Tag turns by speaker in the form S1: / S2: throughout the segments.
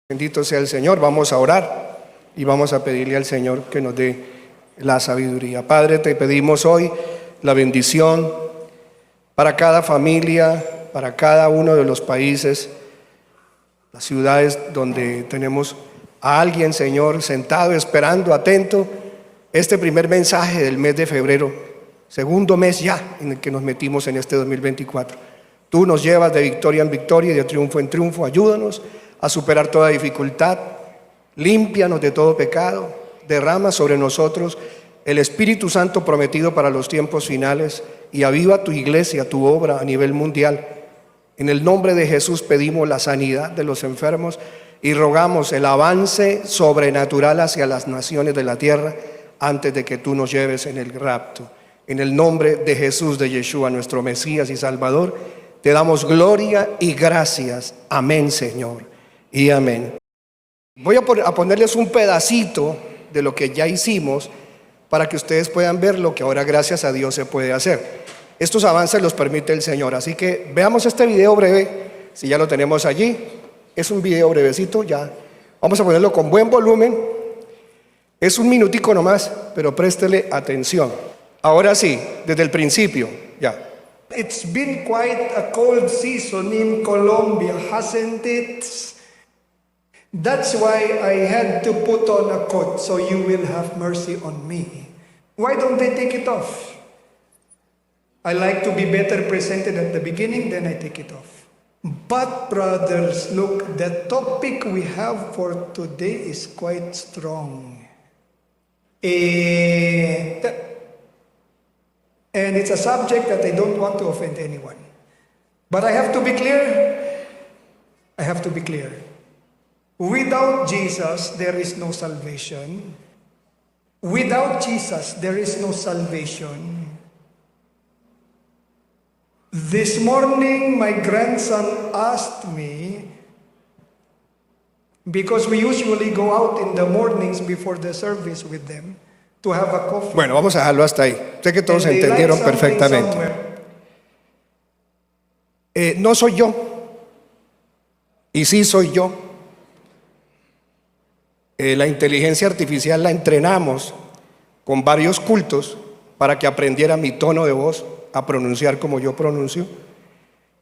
S1: Bendito sea el Señor. Vamos a orar y vamos a pedirle al Señor que nos dé la sabiduría. Padre, te pedimos hoy la bendición para cada familia, para cada uno de los países, las ciudades donde tenemos a alguien, Señor, sentado, esperando, atento, este primer mensaje del mes de febrero, segundo mes ya en el que nos metimos en este 2024. Tú nos llevas de victoria en victoria y de triunfo en triunfo. Ayúdanos a superar toda dificultad, límpianos de todo pecado, derrama sobre nosotros el Espíritu Santo prometido para los tiempos finales y aviva tu iglesia, tu obra a nivel mundial. En el nombre de Jesús pedimos la sanidad de los enfermos y rogamos el avance sobrenatural hacia las naciones de la tierra antes de que tú nos lleves en el rapto. En el nombre de Jesús de Yeshua, nuestro Mesías y Salvador, te damos gloria y gracias. Amén, Señor. Y amén. Voy a ponerles un pedacito de lo que ya hicimos para que ustedes puedan ver lo que ahora gracias a Dios se puede hacer. Estos avances los permite el Señor, así que veamos este video breve, si ya lo tenemos allí. Es un video brevecito, ya vamos a ponerlo con buen volumen. Es un minutico nomás, pero préstele atención. Ahora sí, desde el principio, ya.
S2: It's been quite a cold season in Colombia, hasn't it? That's why I had to put on a coat, so you will have mercy on me. Why don't they take it off? I like to be better presented at the beginning, then I take it off. But brothers, look, the topic we have for today is quite strong. And it's a subject that I don't want to offend anyone. But I have to be clear. I have to be clear. Without Jesus, there is no salvation. Without Jesus, there is no salvation. This morning, my grandson asked me, because we usually go out in the mornings before the service with them, to have a coffee.
S1: Bueno, vamos a dejarlo hasta ahí. Sé que todos entendieron perfectamente. No soy yo. Y sí soy yo. La inteligencia artificial la entrenamos con varios cultos para que aprendiera mi tono de voz, a pronunciar como yo pronuncio.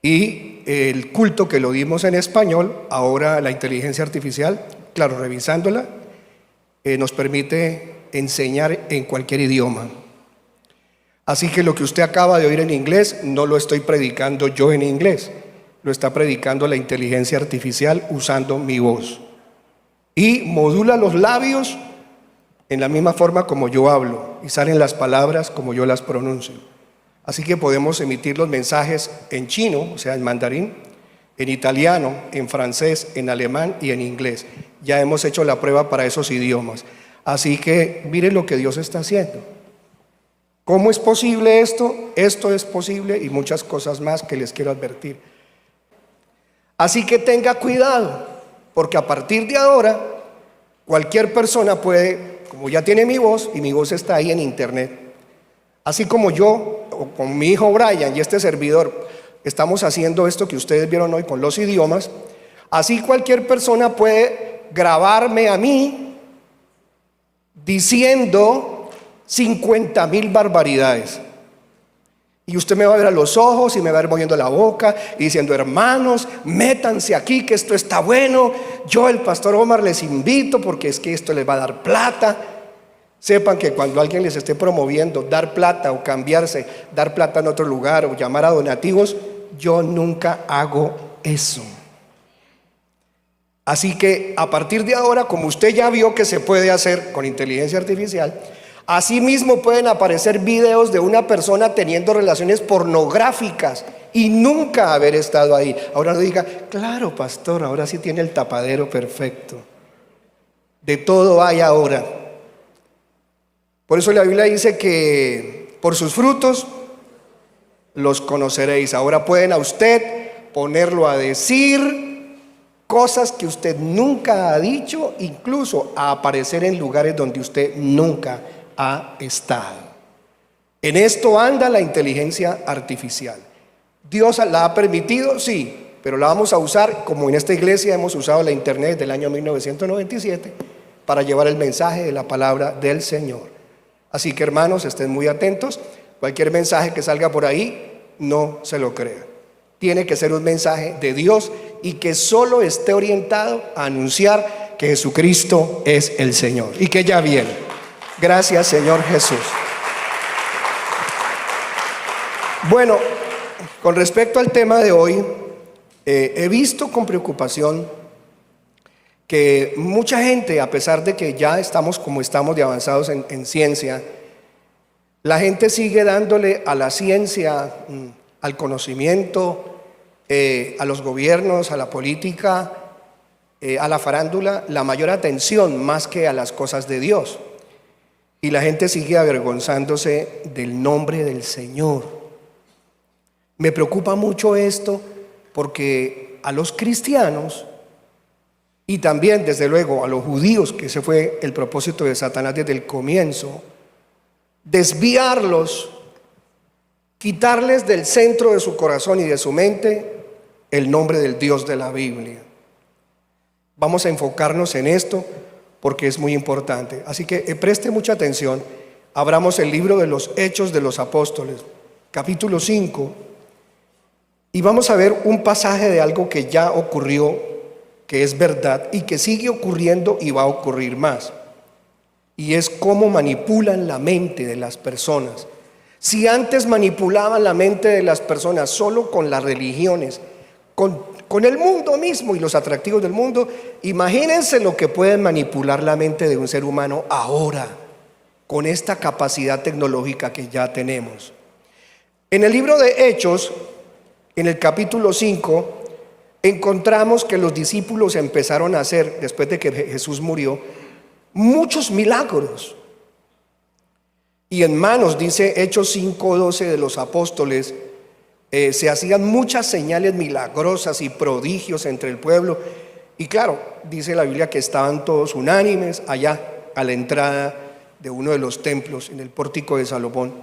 S1: Y el culto que lo dimos en español, ahora la inteligencia artificial, claro, revisándola, nos permite enseñar en cualquier idioma. Así que lo que usted acaba de oír en inglés, no lo estoy predicando yo en inglés, lo está predicando la inteligencia artificial usando mi voz. Y modula los labios en la misma forma como yo hablo y salen las palabras como yo las pronuncio. Así que podemos emitir los mensajes en chino, o sea, en mandarín, en italiano, en francés, en alemán y en inglés. Ya hemos hecho la prueba para esos idiomas. Así que miren lo que Dios está haciendo. ¿Cómo es posible esto? Esto es posible y muchas cosas más que les quiero advertir. Así que tenga cuidado, porque a partir de ahora cualquier persona puede, como ya tiene mi voz y mi voz está ahí en internet, así como yo o con mi hijo Brian y este servidor estamos haciendo esto que ustedes vieron hoy con los idiomas, así cualquier persona puede grabarme a mí diciendo 50,000 barbaridades. Y usted me va a ver a los ojos y me va a ver moviendo la boca y diciendo: hermanos, métanse aquí que esto está bueno. Yo, el pastor Omar, les invito porque es que esto les va a dar plata. Sepan que cuando alguien les esté promoviendo dar plata o cambiarse, dar plata en otro lugar o llamar a donativos, yo nunca hago eso. Así que a partir de ahora, como usted ya vio que se puede hacer con inteligencia artificial, asimismo pueden aparecer videos de una persona teniendo relaciones pornográficas y nunca haber estado ahí. Ahora no diga: claro, pastor, ahora sí tiene el tapadero perfecto. De todo hay ahora. Por eso la Biblia dice que por sus frutos los conoceréis. Ahora pueden a usted ponerlo a decir cosas que usted nunca ha dicho, incluso a aparecer en lugares donde usted nunca ha estado. En esto anda la inteligencia artificial. ¿Dios la ha permitido? Sí. pero la vamos a usar como en esta iglesia hemos usado la internet del año 1997 para llevar el mensaje de la palabra del Señor. Así que hermanos, estén muy atentos. Cualquier mensaje que salga por ahí, no se lo crean. Tiene que ser un mensaje de Dios y que solo esté orientado a anunciar que Jesucristo es el Señor y que ya viene. Gracias, Señor Jesús. Bueno, con respecto al tema de hoy, he visto con preocupación que mucha gente, a pesar de que ya estamos como estamos de avanzados en ciencia, la gente sigue dándole a la ciencia, al conocimiento, a los gobiernos, a la política, a la farándula, la mayor atención más que a las cosas de Dios. Y la gente sigue avergonzándose del nombre del Señor. Me preocupa mucho esto porque a los cristianos y también desde luego a los judíos, que ese fue el propósito de Satanás desde el comienzo, desviarlos, quitarles del centro de su corazón y de su mente el nombre del Dios de la Biblia. Vamos a enfocarnos en esto porque es muy importante. Así que preste mucha atención. Abramos el libro de los Hechos de los Apóstoles, capítulo 5, y vamos a ver un pasaje de algo que ya ocurrió, que es verdad y que sigue ocurriendo y va a ocurrir más. Y es cómo manipulan la mente de las personas. Si antes manipulaban la mente de las personas solo con las religiones, con el mundo mismo y los atractivos del mundo, imagínense lo que pueden manipular la mente de un ser humano ahora, con esta capacidad tecnológica que ya tenemos. En el libro de Hechos, en el capítulo 5, encontramos que los discípulos empezaron a hacer, después de que Jesús murió, muchos milagros. Y en manos, dice Hechos 5:12 de los apóstoles, se hacían muchas señales milagrosas y prodigios entre el pueblo. Y claro, dice la Biblia que estaban todos unánimes allá a la entrada de uno de los templos, en el pórtico de Salomón,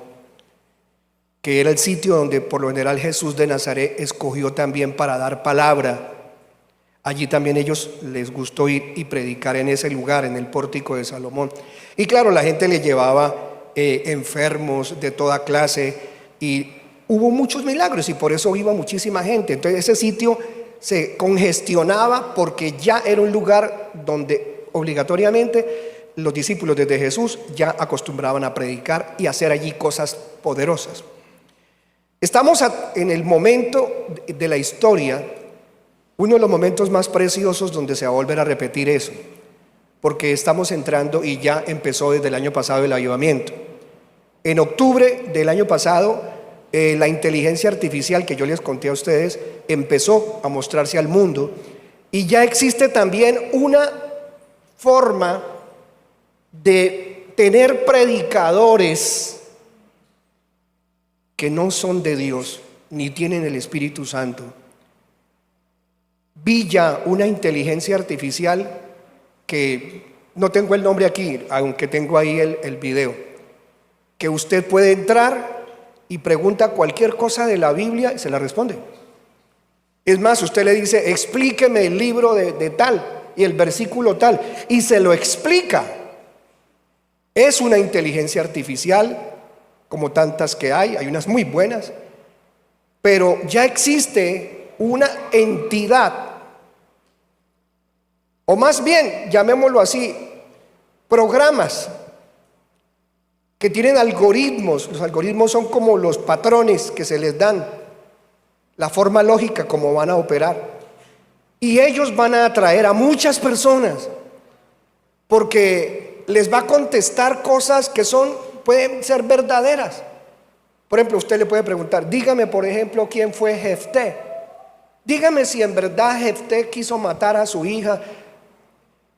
S1: que era el sitio donde por lo general Jesús de Nazaret escogió también para dar palabra. Allí también ellos les gustó ir y predicar en ese lugar, en el pórtico de Salomón. Y claro, la gente le llevaba enfermos de toda clase y hubo muchos milagros y por eso iba muchísima gente. Entonces ese sitio se congestionaba porque ya era un lugar donde obligatoriamente los discípulos desde Jesús ya acostumbraban a predicar y hacer allí cosas poderosas. Estamos en el momento de la historia, uno de los momentos más preciosos donde se va a volver a repetir eso, porque estamos entrando y ya empezó desde el año pasado el avivamiento. En octubre del año pasado, la inteligencia artificial que yo les conté a ustedes empezó a mostrarse al mundo y ya existe también una forma de tener predicadores que no son de Dios ni tienen el Espíritu Santo. Vi ya una inteligencia artificial que no tengo el nombre aquí, aunque tengo ahí el video, que usted puede entrar y pregunta cualquier cosa de la Biblia y se la responde. Es más, usted le dice, explíqueme el libro de tal y el versículo tal, y se lo explica. Es una inteligencia artificial como tantas que hay unas muy buenas, pero ya existe una entidad, o más bien, llamémoslo así, programas que tienen algoritmos. Los algoritmos son como los patrones que se les dan, la forma lógica como van a operar. Y ellos van a atraer a muchas personas porque les va a contestar cosas que pueden ser verdaderas. Por ejemplo, usted le puede preguntar, dígame por ejemplo quién fue Jefté. Dígame si en verdad Jefté quiso matar a su hija.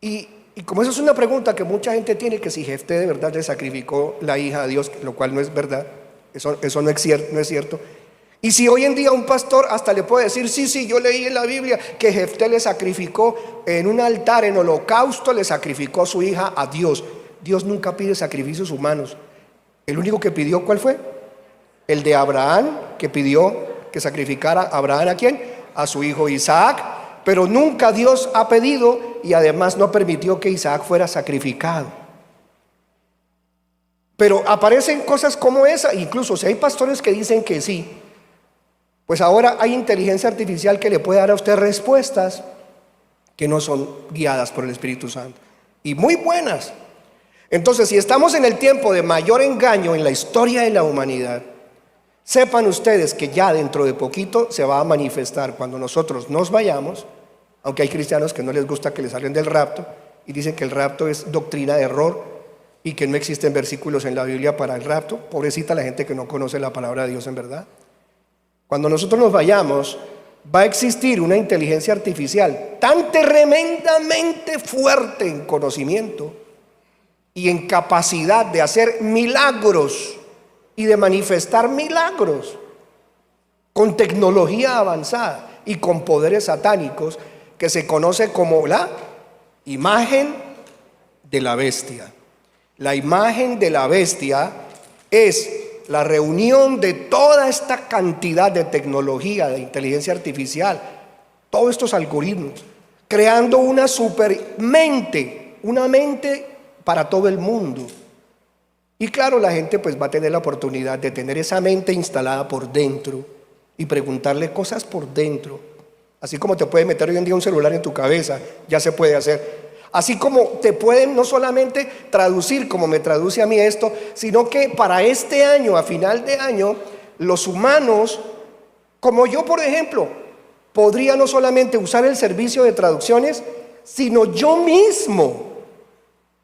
S1: Y como eso es una pregunta que mucha gente tiene, que si Jefté de verdad le sacrificó la hija a Dios, lo cual no es verdad, eso no es cierto. Y si hoy en día un pastor hasta le puede decir, sí, yo leí en la Biblia que Jefté le sacrificó en un altar, en holocausto, le sacrificó a su hija a Dios. Dios nunca pide sacrificios humanos. El único que pidió, ¿cuál fue? El de Abraham, que pidió que sacrificara a Abraham, ¿a quién? a su hijo Isaac, pero nunca Dios ha pedido y además no permitió que Isaac fuera sacrificado. Pero aparecen cosas como esa, incluso si hay pastores que dicen que sí, pues ahora hay inteligencia artificial que le puede dar a usted respuestas que no son guiadas por el Espíritu Santo, y muy buenas. Entonces, si estamos en el tiempo de mayor engaño en la historia de la humanidad, sepan ustedes que ya dentro de poquito se va a manifestar cuando nosotros nos vayamos, aunque hay cristianos que no les gusta que les hablen del rapto y dicen que el rapto es doctrina de error y que no existen versículos en la Biblia para el rapto. Pobrecita la gente que no conoce la palabra de Dios en verdad. Cuando nosotros nos vayamos, va a existir una inteligencia artificial tan tremendamente fuerte en conocimiento y en capacidad de hacer milagros y de manifestar milagros con tecnología avanzada y con poderes satánicos, que se conoce como la imagen de la bestia. La imagen de la bestia es la reunión de toda esta cantidad de tecnología, de inteligencia artificial, todos estos algoritmos, creando una supermente, una mente para todo el mundo. Y claro, la gente pues va a tener la oportunidad de tener esa mente instalada por dentro y preguntarle cosas por dentro. Así como te puede meter hoy en día un celular en tu cabeza, ya se puede hacer. Así como te pueden no solamente traducir como me traduce a mí esto, sino que para este año, a final de año, los humanos, como yo por ejemplo, podría no solamente usar el servicio de traducciones, sino yo mismo,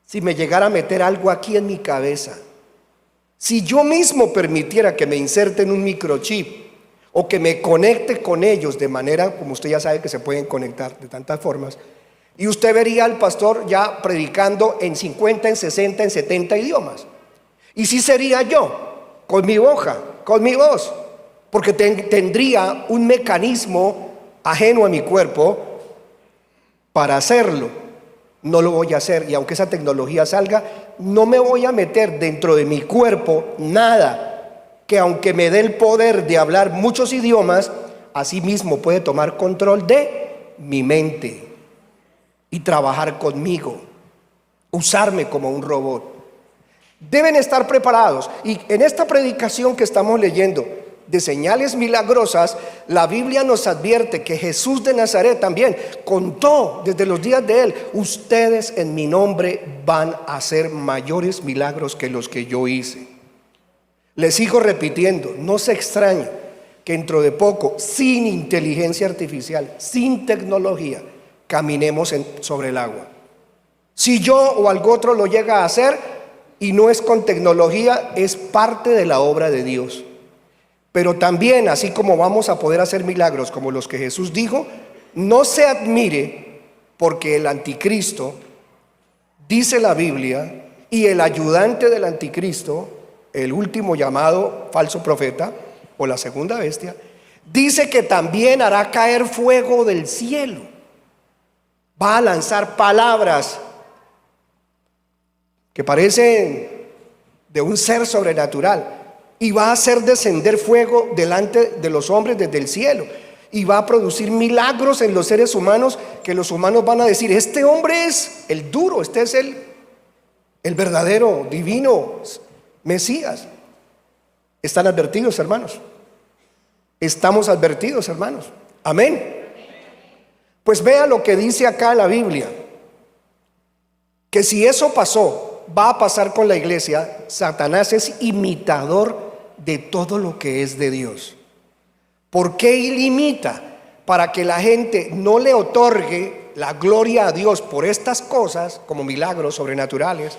S1: si me llegara a meter algo aquí en mi cabeza, si yo mismo permitiera que me inserten un microchip o que me conecte con ellos de manera, como usted ya sabe que se pueden conectar de tantas formas, y usted vería al pastor ya predicando en 50, en 60, en 70 idiomas. Y sí sería yo, con mi hoja, con mi voz, porque tendría un mecanismo ajeno a mi cuerpo para hacerlo. No lo voy a hacer, y aunque esa tecnología salga, no me voy a meter dentro de mi cuerpo nada que, aunque me dé el poder de hablar muchos idiomas, así mismo puede tomar control de mi mente y trabajar conmigo, usarme como un robot. Deben estar preparados. Y en esta predicación que estamos leyendo de señales milagrosas, la Biblia nos advierte que Jesús de Nazaret también contó desde los días de él: ustedes en mi nombre van a hacer mayores milagros que los que yo hice. Les sigo repitiendo, no se extrañe que dentro de poco, sin inteligencia artificial, sin tecnología, caminemos sobre el agua. Si yo o algo otro lo llega a hacer y no es con tecnología, es parte de la obra de Dios. Pero también, así como vamos a poder hacer milagros como los que Jesús dijo, no se admire porque el anticristo, dice la Biblia, y el ayudante del anticristo, el último llamado falso profeta o la segunda bestia, dice que también hará caer fuego del cielo. Va a lanzar palabras que parecen de un ser sobrenatural y va a hacer descender fuego delante de los hombres desde el cielo y va a producir milagros en los seres humanos, que los humanos van a decir: este hombre es el duro, este es el verdadero, divino Mesías. ¿Están advertidos, hermanos? Estamos advertidos, hermanos. Amén. Pues vea lo que dice acá la Biblia, que si eso pasó, va a pasar con la iglesia. Satanás es imitador de todo lo que es de Dios. ¿Por qué limita? Para que la gente no le otorgue la gloria a Dios por estas cosas, como milagros sobrenaturales,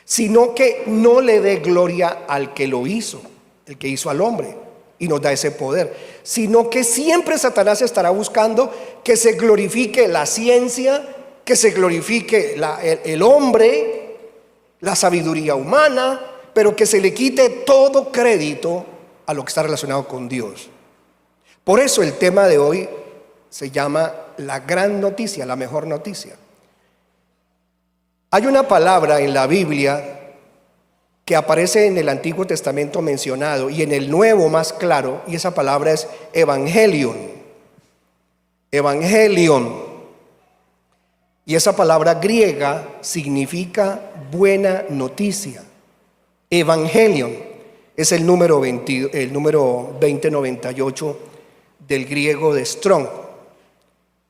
S1: sino que no le dé gloria al que lo hizo, el que hizo al hombre y nos da ese poder, sino que siempre Satanás estará buscando que se glorifique la ciencia, que se glorifique el hombre, la sabiduría humana, pero que se le quite todo crédito a lo que está relacionado con Dios. Por eso el tema de hoy se llama la gran noticia, la mejor noticia. Hay una palabra en la Biblia que aparece en el Antiguo Testamento mencionado y en el Nuevo más claro, y esa palabra es evangelion. Evangelion. Y esa palabra griega significa buena noticia. Evangelion es el número 2098 del griego de Strong.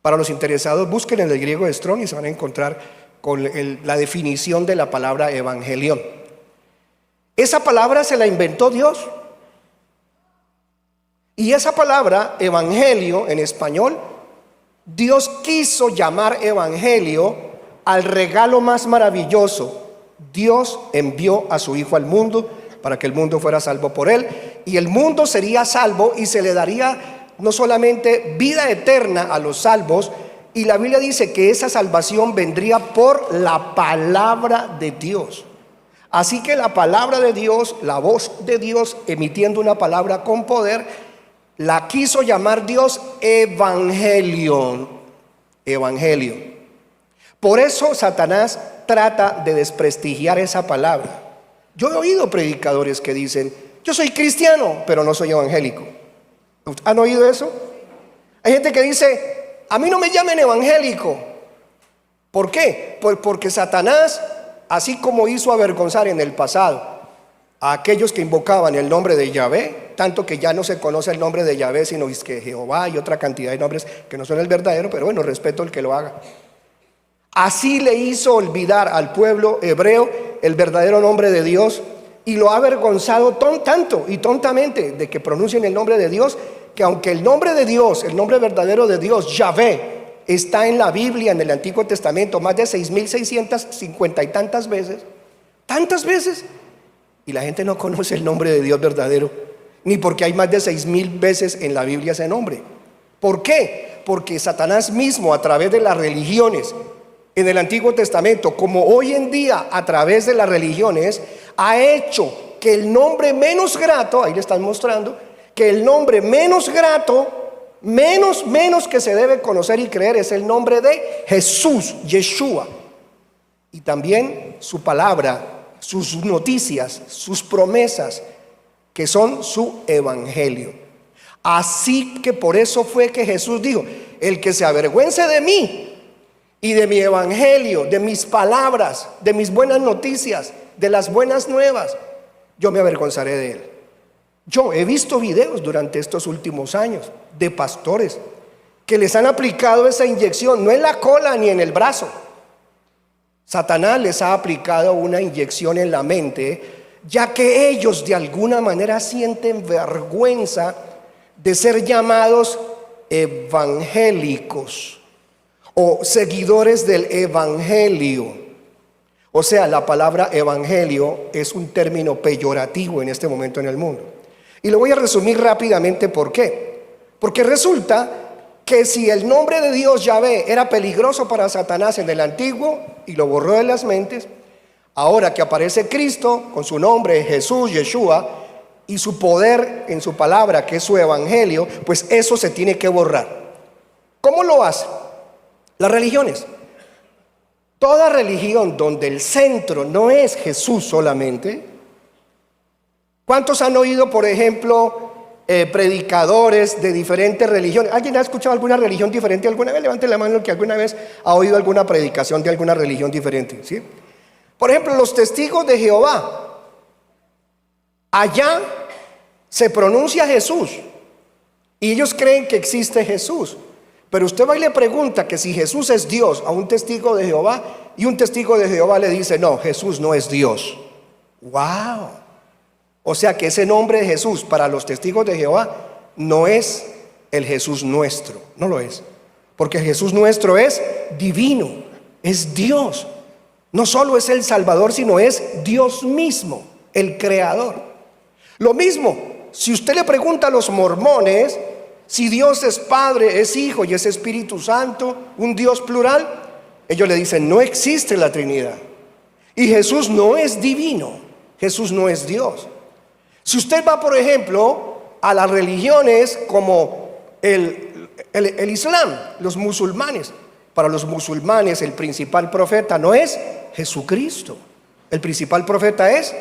S1: Para los interesados, busquen en el griego de Strong y se van a encontrar con la definición de la palabra evangelión. Esa palabra se la inventó Dios. Y esa palabra, evangelio, en español, Dios quiso llamar evangelio al regalo más maravilloso. Dios envió a su Hijo al mundo para que el mundo fuera salvo por él, y el mundo sería salvo y se le daría no solamente vida eterna a los salvos, y la Biblia dice que esa salvación vendría por la palabra de Dios. Así que la palabra de Dios, la voz de Dios emitiendo una palabra con poder, la quiso llamar Dios Evangelion. Evangelio. Por eso Satanás trata de desprestigiar esa palabra. Yo he oído predicadores que dicen: yo soy cristiano, pero no soy evangélico. ¿Han oído eso? Hay gente que dice: a mí no me llamen evangélico. ¿Por qué? Porque Satanás, así como hizo avergonzar en el pasado a aquellos que invocaban el nombre de Yahvé, tanto que ya no se conoce el nombre de Yahvé, sino es que Jehová y otra cantidad de nombres que no son el verdadero, pero bueno, respeto al que lo haga. Así le hizo olvidar al pueblo hebreo el verdadero nombre de Dios, y lo ha avergonzado tanto y tontamente de que pronuncien el nombre de Dios, que aunque el nombre de Dios, el nombre verdadero de Dios, Yahvé, está en la Biblia, en el Antiguo Testamento, más de 6,650 y tantas veces, y la gente no conoce el nombre de Dios verdadero, ni porque hay más de 6,000 veces en la Biblia ese nombre. ¿Por qué? Porque Satanás mismo, a través de las religiones en el Antiguo Testamento, como hoy en día a través de las religiones, ha hecho que el nombre menos grato, ahí le están mostrando, que el nombre menos grato, menos que se debe conocer y creer, es el nombre de Jesús, Yeshua. Y también su palabra, sus noticias, sus promesas, que son su evangelio. Así que por eso fue que Jesús dijo: el que se avergüence de mí y de mi evangelio, de mis palabras, de mis buenas noticias, de las buenas nuevas, yo me avergonzaré de él. Yo he visto videos durante estos últimos años de pastores que les han aplicado esa inyección, no en la cola ni en el brazo. Satanás les ha aplicado una inyección en la mente, ya que ellos de alguna manera sienten vergüenza de ser llamados evangélicos o seguidores del evangelio. O sea, la palabra evangelio es un término peyorativo en este momento en el mundo. Y lo voy a resumir rápidamente. ¿Por qué? Porque resulta que si el nombre de Dios Yahvé era peligroso para Satanás en el antiguo y lo borró de las mentes, ahora que aparece Cristo con su nombre Jesús, Yeshua, y su poder en su palabra, que es su evangelio, pues eso se tiene que borrar. ¿Cómo lo hace? Las religiones. Toda religión donde el centro no es Jesús solamente. ¿Cuántos han oído, por ejemplo, predicadores de diferentes religiones? ¿Alguien ha escuchado alguna religión diferente alguna vez? Levante la mano el que alguna vez ha oído alguna predicación de alguna religión diferente, ¿sí? Por ejemplo, los testigos de Jehová. Allá se pronuncia Jesús y ellos creen que existe Jesús. Pero usted va y le pregunta que si Jesús es Dios a un testigo de Jehová, y un testigo de Jehová le dice: no, Jesús no es Dios. ¡Wow! O sea que ese nombre de Jesús para los testigos de Jehová no es el Jesús nuestro, no lo es. Porque Jesús nuestro es divino, es Dios. No solo es el Salvador, sino es Dios mismo, el Creador. Lo mismo, si usted le pregunta a los mormones si Dios es Padre, es Hijo y es Espíritu Santo, un Dios plural, ellos le dicen: no existe la Trinidad. Y Jesús no es divino, Jesús no es Dios. Si usted va, por ejemplo, a las religiones como el Islam, los musulmanes, para los musulmanes el principal profeta no es Jesucristo, el principal profeta es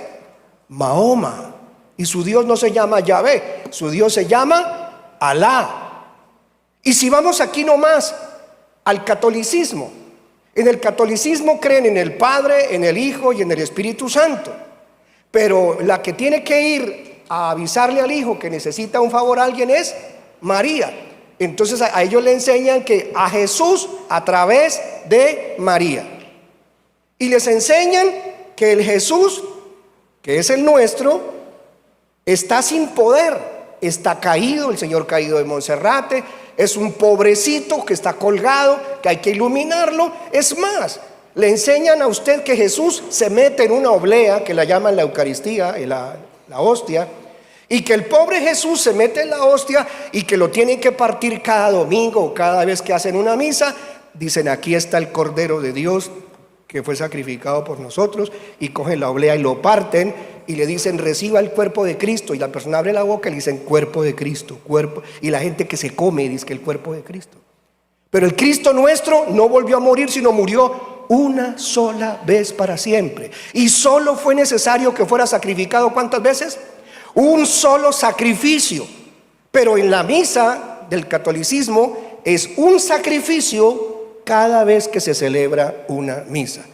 S1: Mahoma, y su Dios no se llama Yahvé, su Dios se llama Alá. Y si vamos aquí nomás al catolicismo, en el catolicismo creen en el Padre, en el Hijo y en el Espíritu Santo. Pero la que tiene que ir a avisarle al hijo que necesita un favor a alguien es María. Entonces a ellos le enseñan que a Jesús a través de María. Y les enseñan que el Jesús, que es el nuestro, está sin poder, está caído, el Señor caído de Monserrate, es un pobrecito que está colgado, que hay que iluminarlo. Es más, le enseñan a usted que Jesús se mete en una oblea, que la llaman la Eucaristía, la hostia, y que el pobre Jesús se mete en la hostia y que lo tienen que partir cada domingo o cada vez que hacen una misa. Dicen, aquí está el Cordero de Dios que fue sacrificado por nosotros, y cogen la oblea y lo parten y le dicen, reciba el cuerpo de Cristo, y la persona abre la boca y le dicen, cuerpo de Cristo, cuerpo, y la gente que se come dice que el cuerpo de Cristo. Pero el Cristo nuestro no volvió a morir, sino murió una sola vez para siempre, y solo fue necesario que fuera sacrificado, ¿cuántas veces? Un solo sacrificio. Pero en la misa del catolicismo es un sacrificio cada vez que se celebra una misa.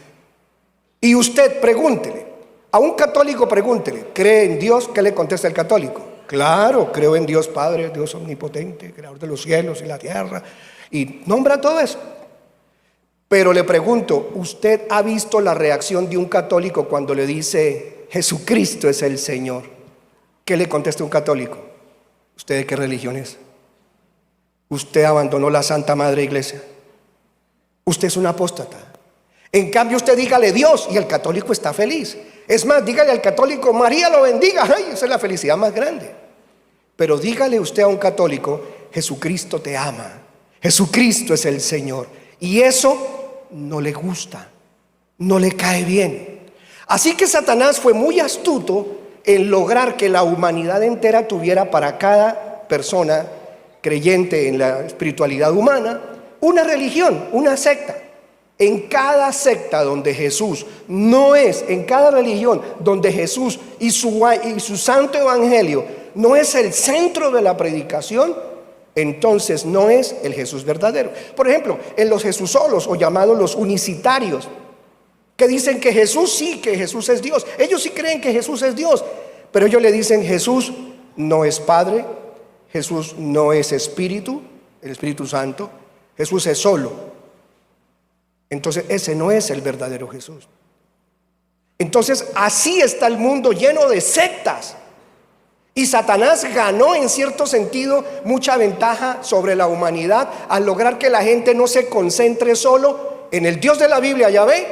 S1: Y usted pregúntele, a un católico pregúntele, ¿cree en Dios? ¿Qué le contesta el católico? Claro, creo en Dios Padre, Dios omnipotente, creador de los cielos y la tierra, y nombra todo eso. Pero le pregunto, ¿usted ha visto la reacción de un católico cuando le dice Jesucristo es el Señor? ¿Qué le contesta un católico? ¿Usted de qué religión es? ¿Usted abandonó la Santa Madre Iglesia? Usted es un apóstata. En cambio usted dígale Dios y el católico está feliz. Es más, dígale al católico María lo bendiga. Ay, esa es la felicidad más grande. Pero dígale usted a un católico, Jesucristo te ama, Jesucristo es el Señor, y eso no le gusta, no le cae bien. Así que Satanás fue muy astuto en lograr que la humanidad entera tuviera para cada persona creyente en la espiritualidad humana una religión, una secta. En cada secta donde Jesús no es, en cada religión donde Jesús y su santo evangelio no es el centro de la predicación, entonces no es el Jesús verdadero. Por ejemplo, en los Jesúsolos, o llamados los unicitarios, que dicen que Jesús sí, que Jesús es Dios. Ellos sí creen que Jesús es Dios, pero ellos le dicen Jesús no es Padre, Jesús no es Espíritu, el Espíritu Santo, Jesús es solo. Entonces ese no es el verdadero Jesús. Entonces así está el mundo lleno de sectas. Y Satanás ganó en cierto sentido mucha ventaja sobre la humanidad al lograr que la gente no se concentre solo en el Dios de la Biblia, Yahvé,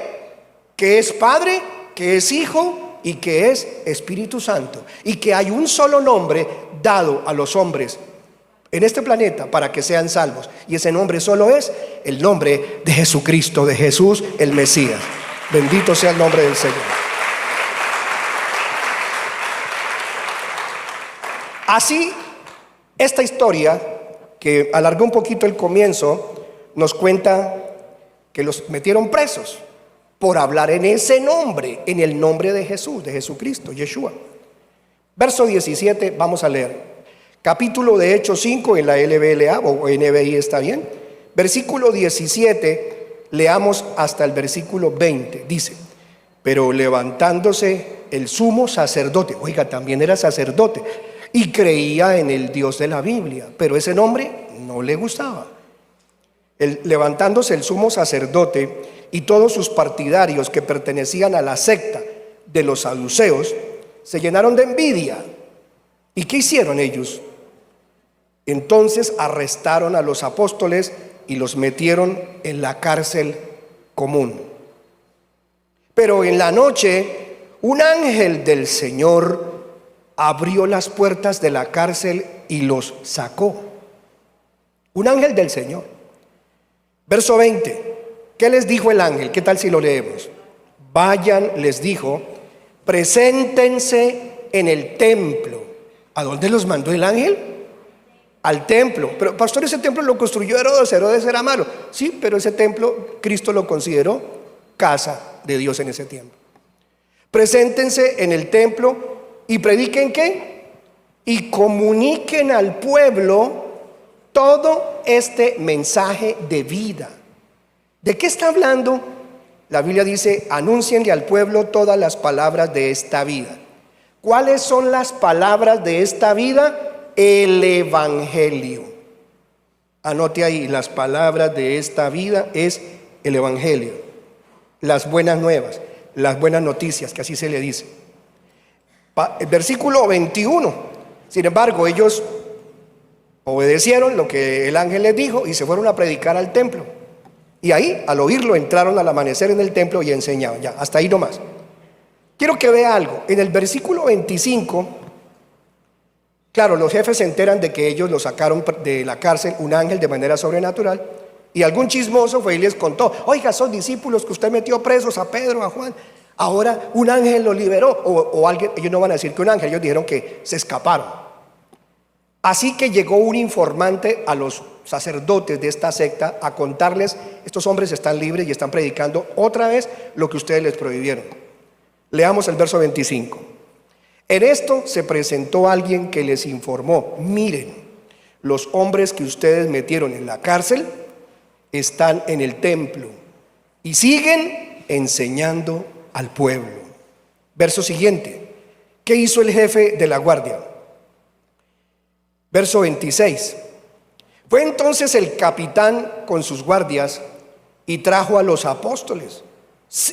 S1: que es Padre, que es Hijo y que es Espíritu Santo, y que hay un solo nombre dado a los hombres en este planeta para que sean salvos, y ese nombre solo es el nombre de Jesucristo, de Jesús el Mesías. Bendito sea el nombre del Señor. Así, esta historia, que alargó un poquito el comienzo, nos cuenta que los metieron presos por hablar en ese nombre, en el nombre de Jesús, de Jesucristo, Yeshua. Verso 17, vamos a leer. Capítulo de Hechos 5 en la LBLA o NBI está bien. Versículo 17, leamos hasta el versículo 20. Dice, pero levantándose el sumo sacerdote, oiga, también era sacerdote, y creía en el Dios de la Biblia, pero ese nombre no le gustaba. Levantándose el sumo sacerdote y todos sus partidarios que pertenecían a la secta de los saduceos, se llenaron de envidia. ¿Y qué hicieron ellos? Entonces arrestaron a los apóstoles y los metieron en la cárcel común. Pero en la noche, un ángel del Señor abrió las puertas de la cárcel y los sacó. Un ángel del Señor. Verso 20. ¿Qué les dijo el ángel? ¿Qué tal si lo leemos? Vayan, les dijo, preséntense en el templo. ¿A dónde los mandó el ángel? Al templo. Pero pastor, ese templo lo construyó Herodes. Herodes era malo. Sí, pero ese templo Cristo lo consideró casa de Dios en ese tiempo. Preséntense en el templo y prediquen ¿qué? Y comuniquen al pueblo todo este mensaje de vida. ¿De qué está hablando? La Biblia dice, anúncienle al pueblo todas las palabras de esta vida. ¿Cuáles son las palabras de esta vida? El Evangelio. Anote ahí, las palabras de esta vida es el Evangelio. Las buenas nuevas, las buenas noticias, que así se le dice. El versículo 21. Sin embargo, ellos obedecieron lo que el ángel les dijo y se fueron a predicar al templo. Y ahí, al oírlo, entraron al amanecer en el templo y enseñaban. Ya, hasta ahí nomás. Quiero que vea algo. En el versículo 25, claro, los jefes se enteran de que ellos lo sacaron de la cárcel, un ángel de manera sobrenatural. Y algún chismoso fue y les contó: oiga, son discípulos que usted metió presos, a Pedro, a Juan. Ahora un ángel los liberó. O alguien, ellos no van a decir que un ángel, ellos dijeron que se escaparon. Así que llegó un informante a los sacerdotes de esta secta a contarles: estos hombres están libres y están predicando otra vez lo que ustedes les prohibieron. Leamos el verso 25. En esto se presentó alguien que les informó: miren, los hombres que ustedes metieron en la cárcel están en el templo y siguen enseñando al pueblo. Verso siguiente. ¿Qué hizo el jefe de la guardia? Verso 26. Fue entonces el capitán con sus guardias y trajo a los apóstoles.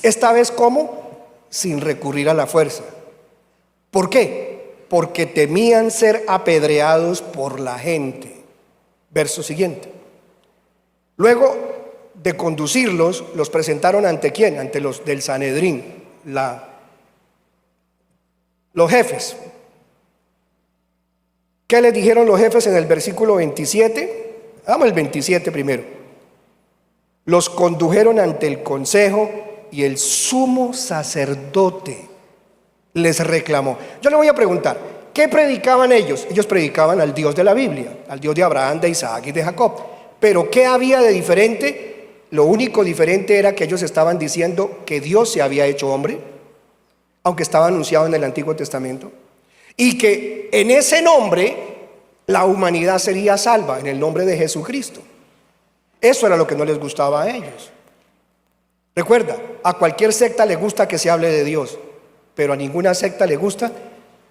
S1: Esta vez, ¿cómo? Sin recurrir a la fuerza. ¿Por qué? Porque temían ser apedreados por la gente. Verso siguiente. Luego de conducirlos, los presentaron ante ¿quién? Ante los del Sanedrín, los jefes. ¿Qué les dijeron los jefes en el versículo 27? Vamos el 27 primero. Los condujeron ante el consejo y el sumo sacerdote les reclamó. Yo le voy a preguntar, ¿qué predicaban ellos? Ellos predicaban al Dios de la Biblia, al Dios de Abraham, de Isaac y de Jacob. Pero ¿qué había de diferente? Lo único diferente era que ellos estaban diciendo que Dios se había hecho hombre, aunque estaba anunciado en el Antiguo Testamento, y que en ese nombre la humanidad sería salva, en el nombre de Jesucristo. Eso era lo que no les gustaba a ellos. Recuerda, a cualquier secta le gusta que se hable de Dios, pero a ninguna secta le gusta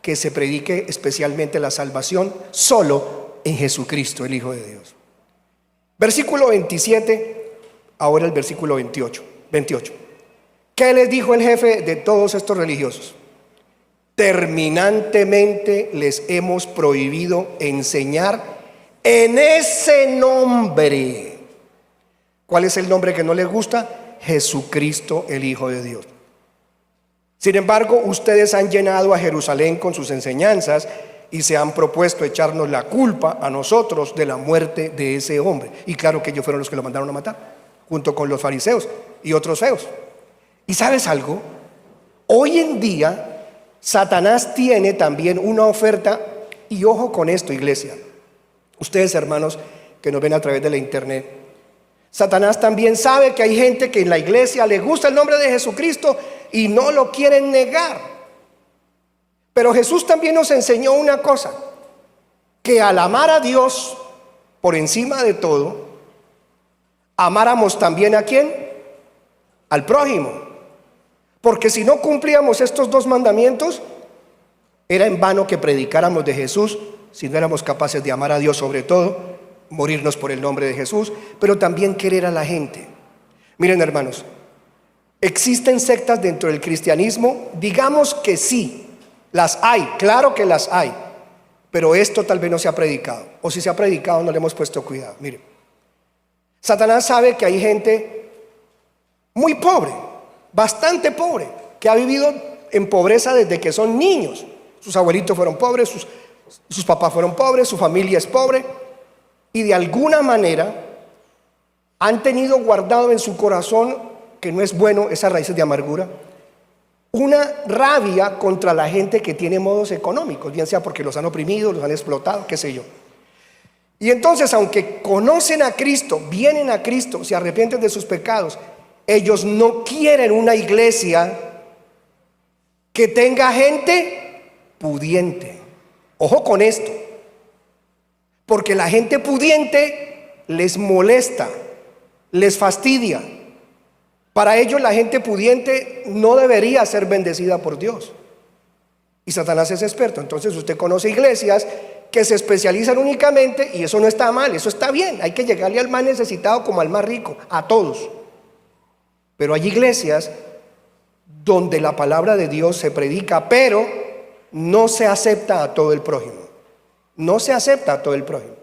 S1: que se predique especialmente la salvación solo en Jesucristo, el Hijo de Dios. Versículo 27, ahora el versículo 28. ¿Qué les dijo el jefe de todos estos religiosos? Terminantemente les hemos prohibido enseñar en ese nombre. ¿Cuál es el nombre que no les gusta? Jesucristo, el Hijo de Dios. Sin embargo, ustedes han llenado a Jerusalén con sus enseñanzas y se han propuesto echarnos la culpa a nosotros de la muerte de ese hombre. Y claro que ellos fueron los que lo mandaron a matar, junto con los fariseos y otros feos. ¿Y sabes algo? Hoy en día Satanás tiene también una oferta, y ojo con esto, iglesia, ustedes hermanos que nos ven a través de la internet. Satanás también sabe que hay gente que en la iglesia le gusta el nombre de Jesucristo y no lo quieren negar. Pero Jesús también nos enseñó una cosa: que al amar a Dios por encima de todo, amáramos también ¿a quién? Al prójimo. Porque si no cumplíamos estos dos mandamientos, era en vano que predicáramos de Jesús, si no éramos capaces de amar a Dios sobre todo, morirnos por el nombre de Jesús, pero también querer a la gente. Miren, hermanos, ¿existen sectas dentro del cristianismo? Digamos que sí, las hay, claro que las hay, pero esto tal vez no se ha predicado, o si se ha predicado no le hemos puesto cuidado. Miren, Satanás sabe que hay gente muy pobre, bastante pobre, que ha vivido en pobreza desde que son niños. Sus abuelitos fueron pobres, sus papás fueron pobres, su familia es pobre, y de alguna manera han tenido guardado en su corazón, que no es bueno, esas raíces de amargura, una rabia contra la gente que tiene modos económicos, bien sea porque los han oprimido, los han explotado, qué sé yo. Y entonces, aunque conocen a Cristo, vienen a Cristo, se arrepienten de sus pecados, ellos no quieren una iglesia que tenga gente pudiente. Ojo con esto, Porque la gente pudiente les molesta, les fastidia. Para ellos la gente pudiente no debería ser bendecida por Dios. Y Satanás es experto. Entonces usted conoce iglesias que se especializan únicamente, y eso no está mal, eso está bien. Hay que llegarle al más necesitado como al más rico, a todos. Pero hay iglesias donde la palabra de Dios se predica, pero no se acepta a todo el prójimo. No se acepta a todo el prójimo.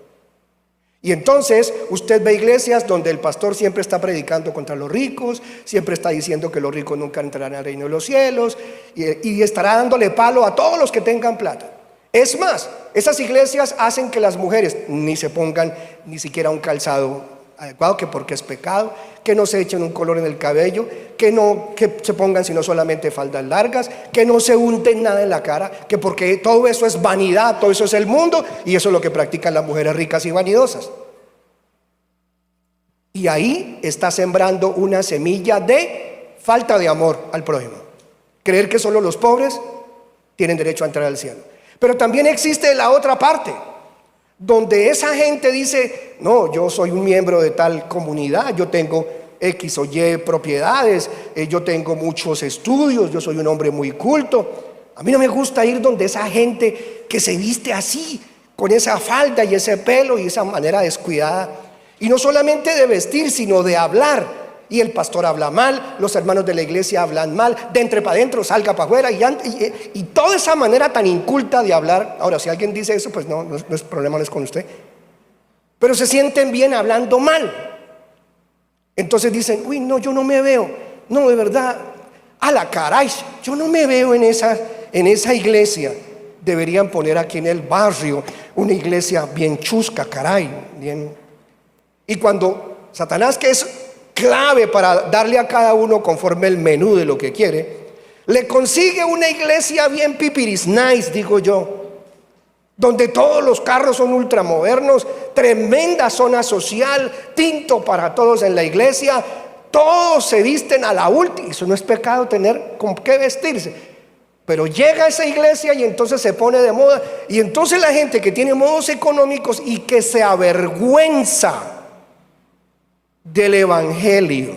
S1: Y entonces usted ve iglesias donde el pastor siempre está predicando contra los ricos, siempre está diciendo que los ricos nunca entrarán al reino de los cielos, y estará dándole palo a todos los que tengan plata. Es más, esas iglesias hacen que las mujeres ni se pongan ni siquiera un calzado adecuado, que porque es pecado, que no se echen un color en el cabello, que se pongan sino solamente faldas largas, que no se unten nada en la cara, que porque todo eso es vanidad, todo eso es el mundo, y eso es lo que practican las mujeres ricas y vanidosas. Y ahí está sembrando una semilla de falta de amor al prójimo. Creer que solo los pobres tienen derecho a entrar al cielo. Pero también existe la otra parte, donde esa gente dice: no, yo soy un miembro de tal comunidad, yo tengo X o Y propiedades, yo tengo muchos estudios, yo soy un hombre muy culto. A mí no me gusta ir donde esa gente que se viste así, con esa falda y ese pelo y esa manera descuidada. Y no solamente de vestir, sino de hablar. Y el pastor habla mal, los hermanos de la iglesia hablan mal, de entre para adentro, salga para afuera, y toda esa manera tan inculta de hablar. Ahora, si alguien dice eso, pues no es problema, no es con usted. Pero se sienten bien hablando mal. Entonces dicen: uy, no, yo no me veo, no, de verdad, a la caray, yo no me veo en esa iglesia. Deberían poner aquí en el barrio una iglesia bien chusca, caray, bien. Y cuando Satanás, que es clave para darle a cada uno conforme el menú de lo que quiere, le consigue una iglesia bien pipiris nice, digo yo, donde todos los carros son ultramodernos, tremenda zona social, tinto para todos en la iglesia, todos se visten a la última. Eso no es pecado, tener con qué vestirse, pero llega a esa iglesia y entonces se pone de moda, y entonces la gente que tiene modos económicos y que se avergüenza del evangelio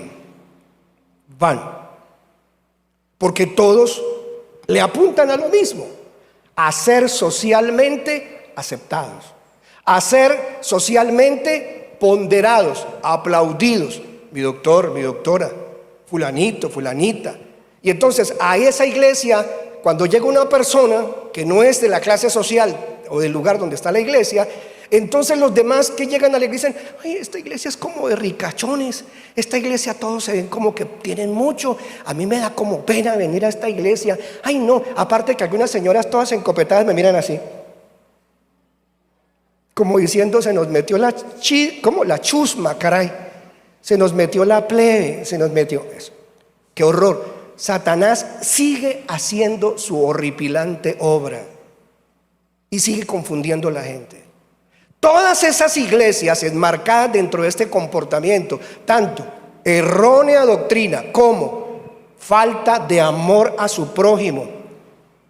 S1: van, porque todos le apuntan a lo mismo: a ser socialmente aceptados, a ser socialmente ponderados, aplaudidos. Mi doctor, mi doctora, fulanito, fulanita. Y entonces a esa iglesia, cuando llega una persona que no es de la clase social o del lugar donde está la iglesia, entonces los demás que llegan a la iglesia dicen: ay, esta iglesia es como de ricachones, esta iglesia todos se ven como que tienen mucho, a mí me da como pena venir a esta iglesia. Ay, no, aparte que algunas señoras todas encopetadas me miran así, como diciendo: se nos metió la chusma, caray, se nos metió la plebe, se nos metió eso. ¡Qué horror! Satanás sigue haciendo su horripilante obra y sigue confundiendo a la gente. Todas esas iglesias enmarcadas dentro de este comportamiento, tanto errónea doctrina como falta de amor a su prójimo,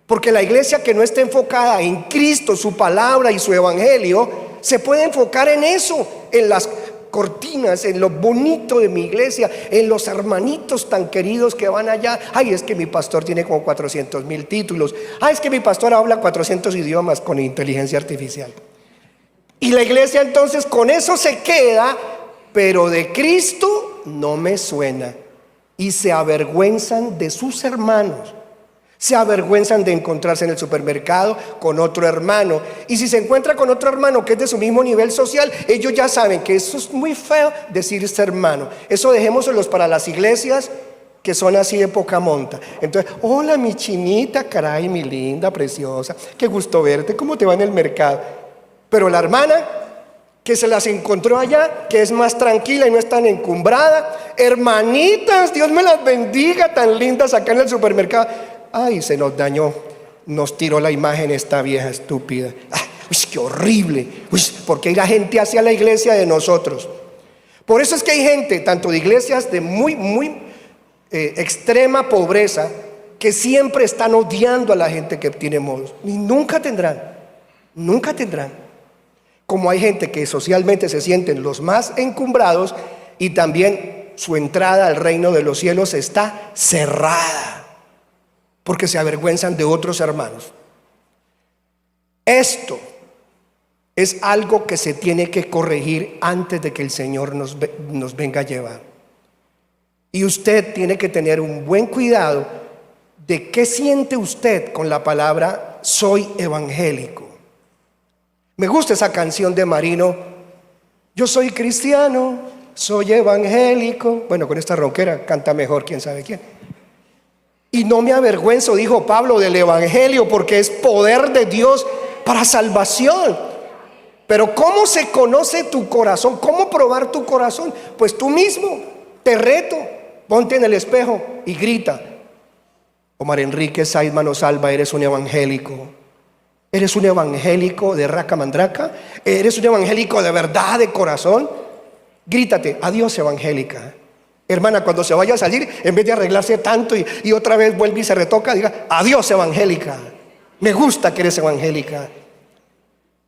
S1: porque la iglesia que no está enfocada en Cristo, su palabra y su evangelio, se puede enfocar en eso, en las cortinas, en lo bonito de mi iglesia, en los hermanitos tan queridos que van allá. Ay, es que mi pastor tiene como 400,000 títulos. Ay, es que mi pastor habla 400 idiomas con inteligencia artificial. Y la iglesia entonces con eso se queda, pero de Cristo no me suena. Y se avergüenzan de sus hermanos, se avergüenzan de encontrarse en el supermercado con otro hermano. Y si se encuentra con otro hermano que es de su mismo nivel social, ellos ya saben que eso es muy feo decirse hermano. Eso dejémoselos para las iglesias que son así de poca monta. Entonces: hola mi chinita, caray, mi linda, preciosa, qué gusto verte, ¿cómo te va en el mercado? Pero la hermana que se las encontró allá, que es más tranquila y no es tan encumbrada: hermanitas, Dios me las bendiga, tan lindas acá en el supermercado. Ay, se nos dañó, nos tiró la imagen esta vieja estúpida. Ay, uy, qué horrible. Uy, ¿por qué la gente hacia la iglesia de nosotros? Por eso es que hay gente, tanto de iglesias de muy extrema pobreza, que siempre están odiando a la gente que tiene modos. Y nunca tendrán. como hay gente que socialmente se sienten los más encumbrados y también su entrada al reino de los cielos está cerrada porque se avergüenzan de otros hermanos. Esto es algo que se tiene que corregir antes de que el Señor nos venga a llevar. Y usted tiene que tener un buen cuidado de qué siente usted con la palabra soy evangélico. Me gusta esa canción de Marino, yo soy cristiano, soy evangélico. Bueno, con esta ronquera canta mejor quién sabe quién. Y no me avergüenzo, dijo Pablo, del evangelio, porque es poder de Dios para salvación. Pero ¿cómo se conoce tu corazón? ¿Cómo probar tu corazón? Pues tú mismo, te reto, ponte en el espejo y grita: Omar Enrique Saiz Manosalva, eres un evangélico. ¿Eres un evangélico de raca mandraca? ¿Eres un evangélico de verdad, de corazón? Grítate: adiós evangélica. Hermana, cuando se vaya a salir, en vez de arreglarse tanto y otra vez vuelve y se retoca, diga: adiós evangélica. Me gusta que eres evangélica.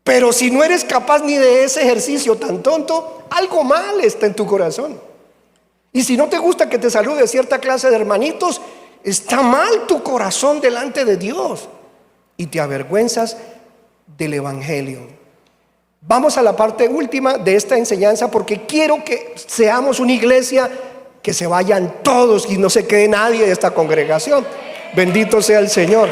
S1: Pero si no eres capaz ni de ese ejercicio tan tonto, algo mal está en tu corazón. Y si no te gusta que te salude cierta clase de hermanitos, está mal tu corazón delante de Dios y te avergüenzas del evangelio. Vamos a la parte última de esta enseñanza, porque quiero que seamos una iglesia que se vayan todos y no se quede nadie de esta congregación. Bendito sea el Señor.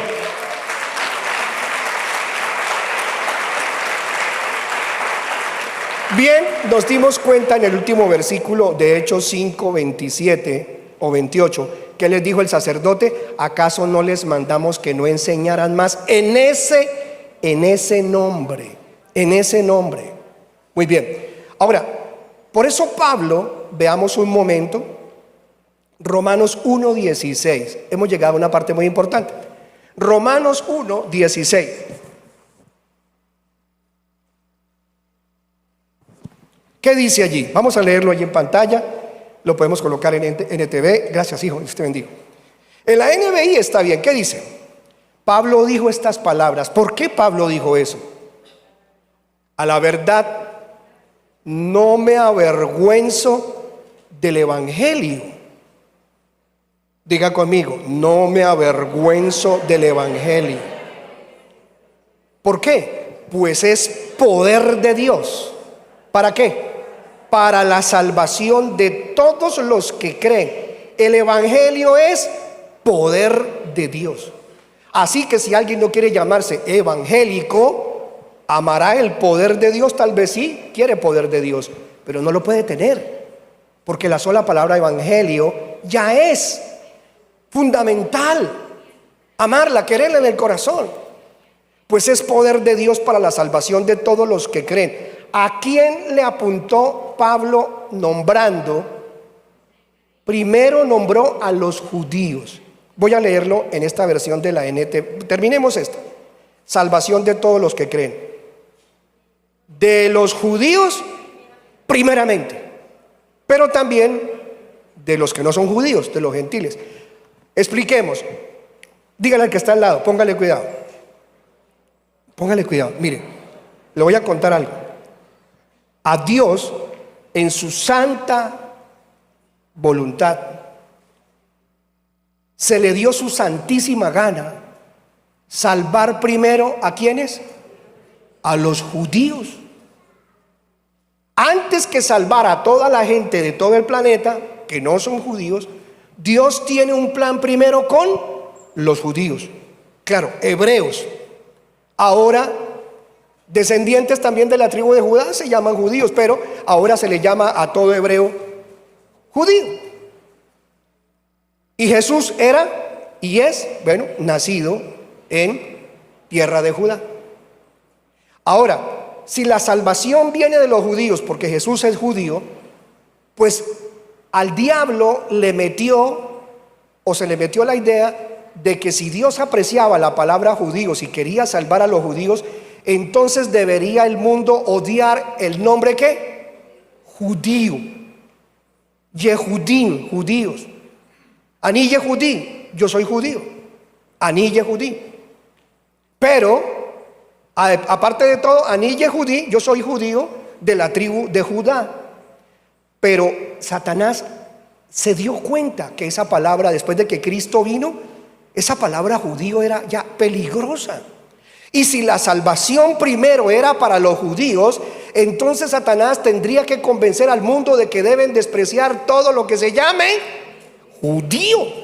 S1: Bien, nos dimos cuenta en el último versículo de Hechos 5, 27 o 28, que les dijo el sacerdote: ¿acaso no les mandamos que no enseñaran más en ese nombre? En ese nombre. Muy bien. Ahora, por eso Pablo, veamos un momento, Romanos 1, 16. Hemos llegado a una parte muy importante. Romanos 1, 16. ¿Qué dice allí? Vamos a leerlo allí en pantalla. Lo podemos colocar en NTV. Gracias, hijo, Dios te bendiga. En la NBI está bien. ¿Qué dice? Pablo dijo estas palabras. ¿Por qué Pablo dijo eso? A la verdad, no me avergüenzo del evangelio. Diga conmigo: no me avergüenzo del evangelio. ¿Por qué? Pues es poder de Dios. ¿Para qué? Para la salvación de todos los que creen. El evangelio es poder de Dios. Así que si alguien no quiere llamarse evangélico, amará el poder de Dios. Tal vez sí quiere poder de Dios, pero no lo puede tener, porque la sola palabra evangelio ya es fundamental. Amarla, quererla en el corazón. Pues es poder de Dios para la salvación de todos los que creen. ¿A quién le apuntó Pablo nombrando? Primero nombró a los judíos. Voy a leerlo en esta versión de la NT. Terminemos esto. Salvación de todos los que creen. De los judíos primeramente, pero también de los que no son judíos, de los gentiles. Expliquemos. Dígale al que está al lado, póngale cuidado. Póngale cuidado. Mire, le voy a contar algo. A Dios, en su santa voluntad, se le dio su santísima gana salvar primero ¿a quiénes? A los judíos. Antes que salvar a toda la gente de todo el planeta que no son judíos, Dios tiene un plan primero con los judíos. Claro, hebreos. Ahora, descendientes también de la tribu de Judá se llaman judíos, pero ahora se le llama a todo hebreo judío. Y Jesús era y es, bueno, nacido en tierra de Judá. Ahora, si la salvación viene de los judíos porque Jesús es judío, pues al diablo le metió, o se le metió la idea de que si Dios apreciaba la palabra judíos y quería salvar a los judíos, entonces debería el mundo odiar el nombre ¿qué? Judío. Yehudim, judíos. Ani Yehudí, yo soy judío. Ani Yehudí. Pero Aparte de todo, Ani Yehudí, yo soy judío de la tribu de Judá. Pero Satanás se dio cuenta que esa palabra, después de que Cristo vino, esa palabra judío era ya peligrosa. Y si la salvación primero era para los judíos, entonces Satanás tendría que convencer al mundo de que deben despreciar todo lo que se llame judío.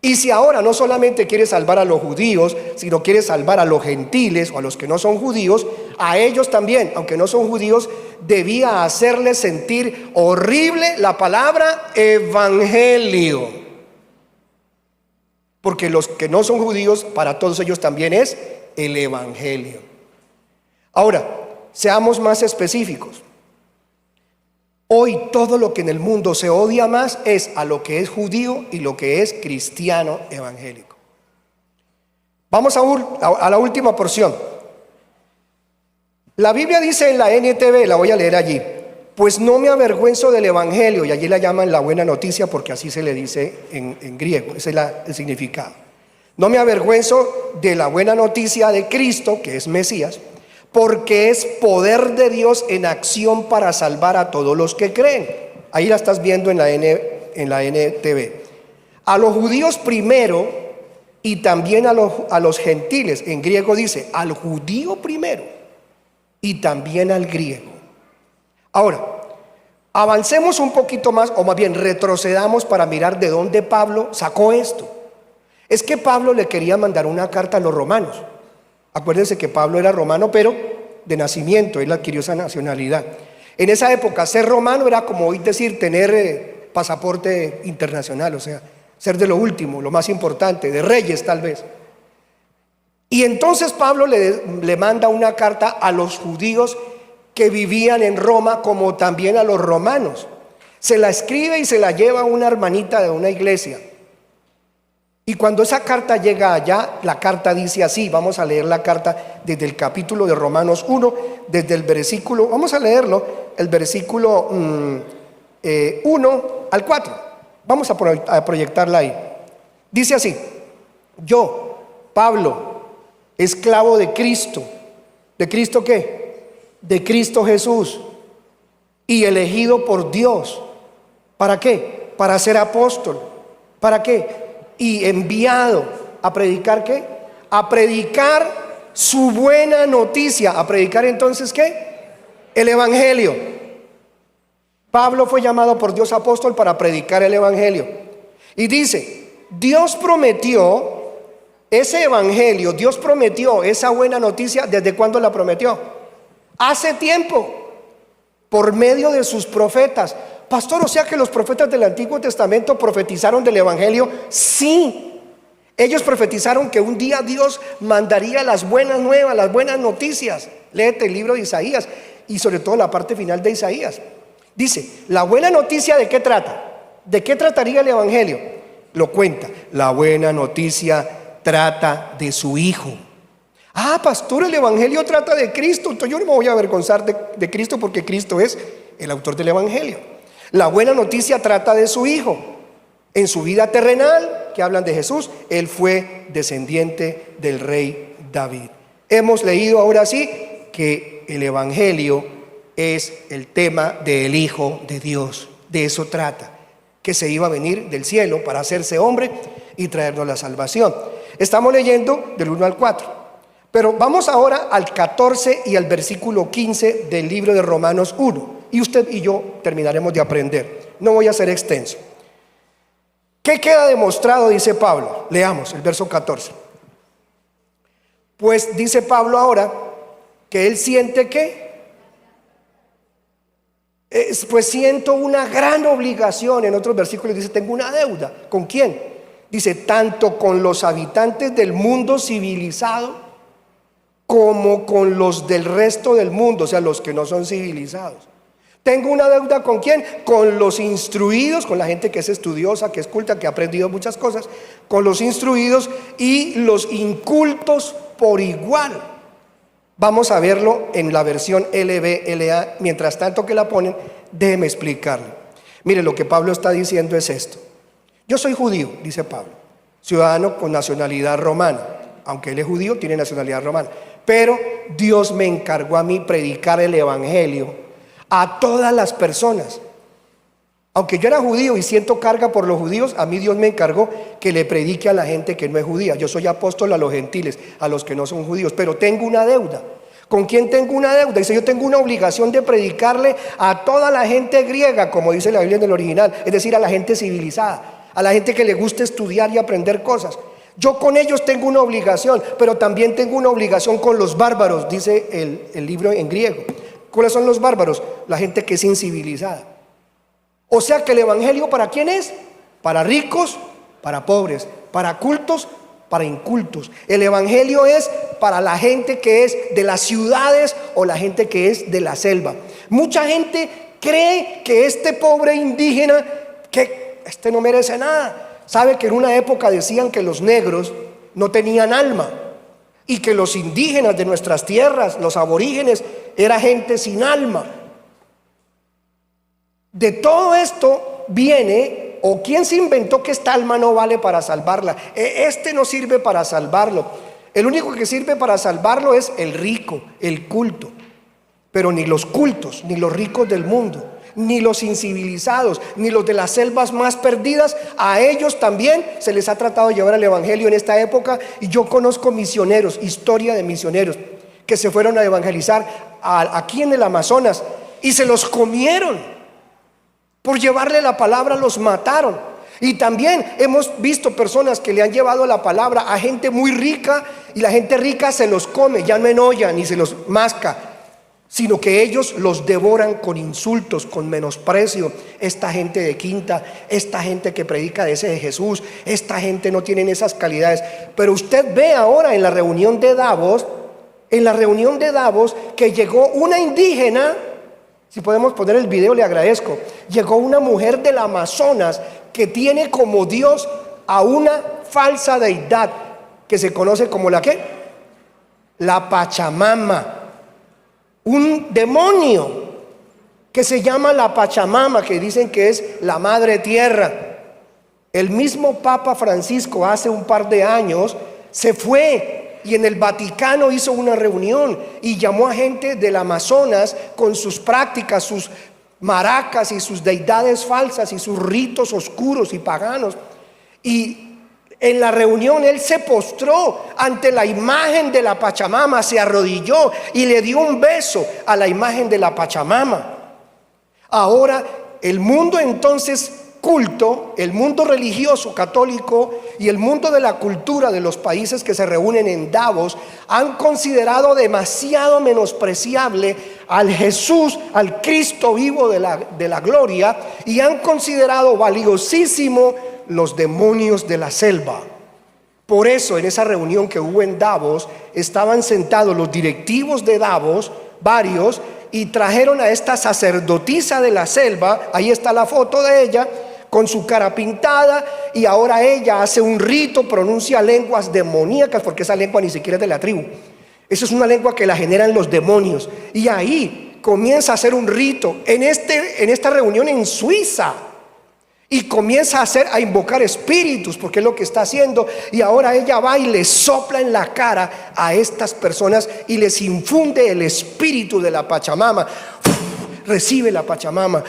S1: Y si ahora no solamente quiere salvar a los judíos, sino quiere salvar a los gentiles o a los que no son judíos, a ellos también, aunque no son judíos, debía hacerles sentir horrible la palabra evangelio. Porque los que no son judíos, para todos ellos también es el evangelio. Ahora, seamos más específicos. Hoy todo lo que en el mundo se odia más es a lo que es judío y lo que es cristiano evangélico. Vamos a la última porción. La Biblia dice en la NTV, la voy a leer allí: pues no me avergüenzo del evangelio, y allí la llaman la buena noticia porque así se le dice en griego, ese es el significado. No me avergüenzo de la buena noticia de Cristo, que es Mesías, porque es poder de Dios en acción para salvar a todos los que creen. Ahí la estás viendo en la NTV. A los judíos primero y también a los gentiles. En griego dice al judío primero y también al griego. Ahora, avancemos un poquito más, o más bien retrocedamos para mirar de dónde Pablo sacó esto. Es que Pablo le quería mandar una carta a los romanos. Acuérdense que Pablo era romano, pero de nacimiento, él adquirió esa nacionalidad. En esa época, ser romano era como hoy decir tener pasaporte internacional, o sea, ser de lo último, lo más importante, de reyes tal vez. Y entonces Pablo le manda una carta a los judíos que vivían en Roma, como también a los romanos. Se la escribe y se la lleva a una hermanita de una iglesia. Y cuando esa carta llega allá, la carta dice así. Vamos a leer la carta desde el capítulo de Romanos 1, desde el versículo, vamos a leerlo, el versículo 1 al 4. Vamos a proyectarla ahí. Dice así: yo, Pablo, esclavo de Cristo. ¿De Cristo qué? De Cristo Jesús, y elegido por Dios. ¿Para qué? Para ser apóstol. ¿Para qué? Y enviado a predicar ¿qué? A predicar su buena noticia. ¿A predicar entonces qué? El evangelio. Pablo fue llamado por Dios apóstol para predicar el evangelio. Y dice, Dios prometió ese evangelio, Dios prometió esa buena noticia. ¿Desde cuándo la prometió? Hace tiempo, por medio de sus profetas. Pastor, o sea que los profetas del Antiguo Testamento profetizaron del evangelio. Sí, ellos profetizaron que un día Dios mandaría las buenas nuevas, las buenas noticias. Léete el libro de Isaías y sobre todo la parte final de Isaías. Dice, la buena noticia, ¿de qué trata? ¿De qué trataría el evangelio? Lo cuenta, la buena noticia trata de su Hijo. Ah, pastor, el evangelio trata de Cristo. Entonces yo no me voy a avergonzar de Cristo, porque Cristo es el autor del evangelio. La buena noticia trata de su Hijo. En su vida terrenal, que hablan de Jesús, él fue descendiente del rey David. Hemos leído ahora sí que el evangelio es el tema del Hijo de Dios. De eso trata, que se iba a venir del cielo para hacerse hombre y traernos la salvación. Estamos leyendo del 1 al 4. Pero vamos ahora al 14 y al versículo 15 del libro de Romanos 1. Y usted y yo terminaremos de aprender. No voy a ser extenso. ¿Qué queda demostrado? Dice Pablo. Leamos el verso 14. Pues dice Pablo ahora que él siente que pues siento una gran obligación. En otros versículos dice, tengo una deuda. ¿Con quién? Dice, tanto con los habitantes del mundo civilizado como con los del resto del mundo, o sea, los que no son civilizados. Tengo una deuda ¿con quién? Con los instruidos, con la gente que es estudiosa, que es culta, que ha aprendido muchas cosas, con los instruidos y los incultos por igual. Vamos a verlo en la versión LBLA. Mientras tanto que la ponen, déjeme explicarle. Mire, lo que Pablo está diciendo es esto. Yo soy judío, dice Pablo, ciudadano con nacionalidad romana. aunque él es judío, tiene nacionalidad romana. Pero Dios me encargó a mí predicar el evangelio a todas las personas. Aunque yo era judío y siento carga por los judíos, a mí Dios me encargó que le predique a la gente que no es judía. Yo soy apóstol a los gentiles, a los que no son judíos, pero tengo una deuda. ¿Con quién tengo una deuda? Dice, yo tengo una obligación de predicarle a toda la gente griega, como dice la Biblia en el original, es decir, a la gente civilizada, a la gente que le gusta estudiar y aprender cosas. Yo con ellos tengo una obligación, pero también tengo una obligación con los bárbaros, dice el libro en griego. ¿Cuáles son los bárbaros? La gente que es incivilizada. O sea que el evangelio, ¿para quién es? Para ricos, para pobres, para cultos, para incultos. El evangelio es para la gente que es de las ciudades o la gente que es de la selva. Mucha gente cree que este pobre indígena, que este no merece nada. Sabe que en una época decían que los negros no tenían alma y que los indígenas de nuestras tierras, los aborígenes, era gente sin alma. De todo esto viene, o quién se inventó que esta alma no vale para salvarla. Este no sirve para salvarlo. El único que sirve para salvarlo es el rico, el culto. Pero ni los cultos, ni los ricos del mundo, ni los incivilizados, ni los de las selvas más perdidas, a ellos también se les ha tratado de llevar el evangelio en esta época. Y yo conozco misioneros, historia de misioneros que se fueron a evangelizar aquí en el Amazonas y se los comieron. Por llevarle la palabra los mataron. Y también hemos visto personas que le han llevado la palabra a gente muy rica y la gente rica se los come, ya no enolla ni se los masca, sino que ellos los devoran con insultos, con menosprecio. Esta gente de quinta, esta gente que predica de ese de Jesús, esta gente no tiene esas calidades. Pero usted ve ahora en la reunión de Davos, que llegó una indígena. Si podemos poner el video, le agradezco. Llegó una mujer del Amazonas que tiene como Dios a una falsa deidad que se conoce como la ¿qué? La Pachamama. Un demonio que se llama la Pachamama, que dicen que es la madre tierra. El mismo Papa Francisco hace un par de años se fue y en el Vaticano hizo una reunión y llamó a gente del Amazonas con sus prácticas, sus maracas y sus deidades falsas y sus ritos oscuros y paganos. Y en la reunión él se postró ante la imagen de la Pachamama, se arrodilló y le dio un beso a la imagen de la Pachamama. Ahora el mundo entonces culto, el mundo religioso católico y el mundo de la cultura de los países que se reúnen en Davos han considerado demasiado menospreciable al Jesús, al Cristo vivo de la gloria, y han considerado valiosísimo los demonios de la selva. Por eso en esa reunión que hubo en Davos estaban sentados los directivos de Davos, varios, y trajeron a esta sacerdotisa de la selva. Ahí está la foto de ella con su cara pintada, y ahora ella hace un rito, pronuncia lenguas demoníacas, porque esa lengua ni siquiera es de la tribu. Eso es una lengua que la generan los demonios, y ahí comienza a hacer un rito en esta reunión en Suiza, y comienza a invocar espíritus, porque es lo que está haciendo. Y ahora ella va y le sopla en la cara a estas personas y les infunde el espíritu de la Pachamama. Recibe la Pachamama,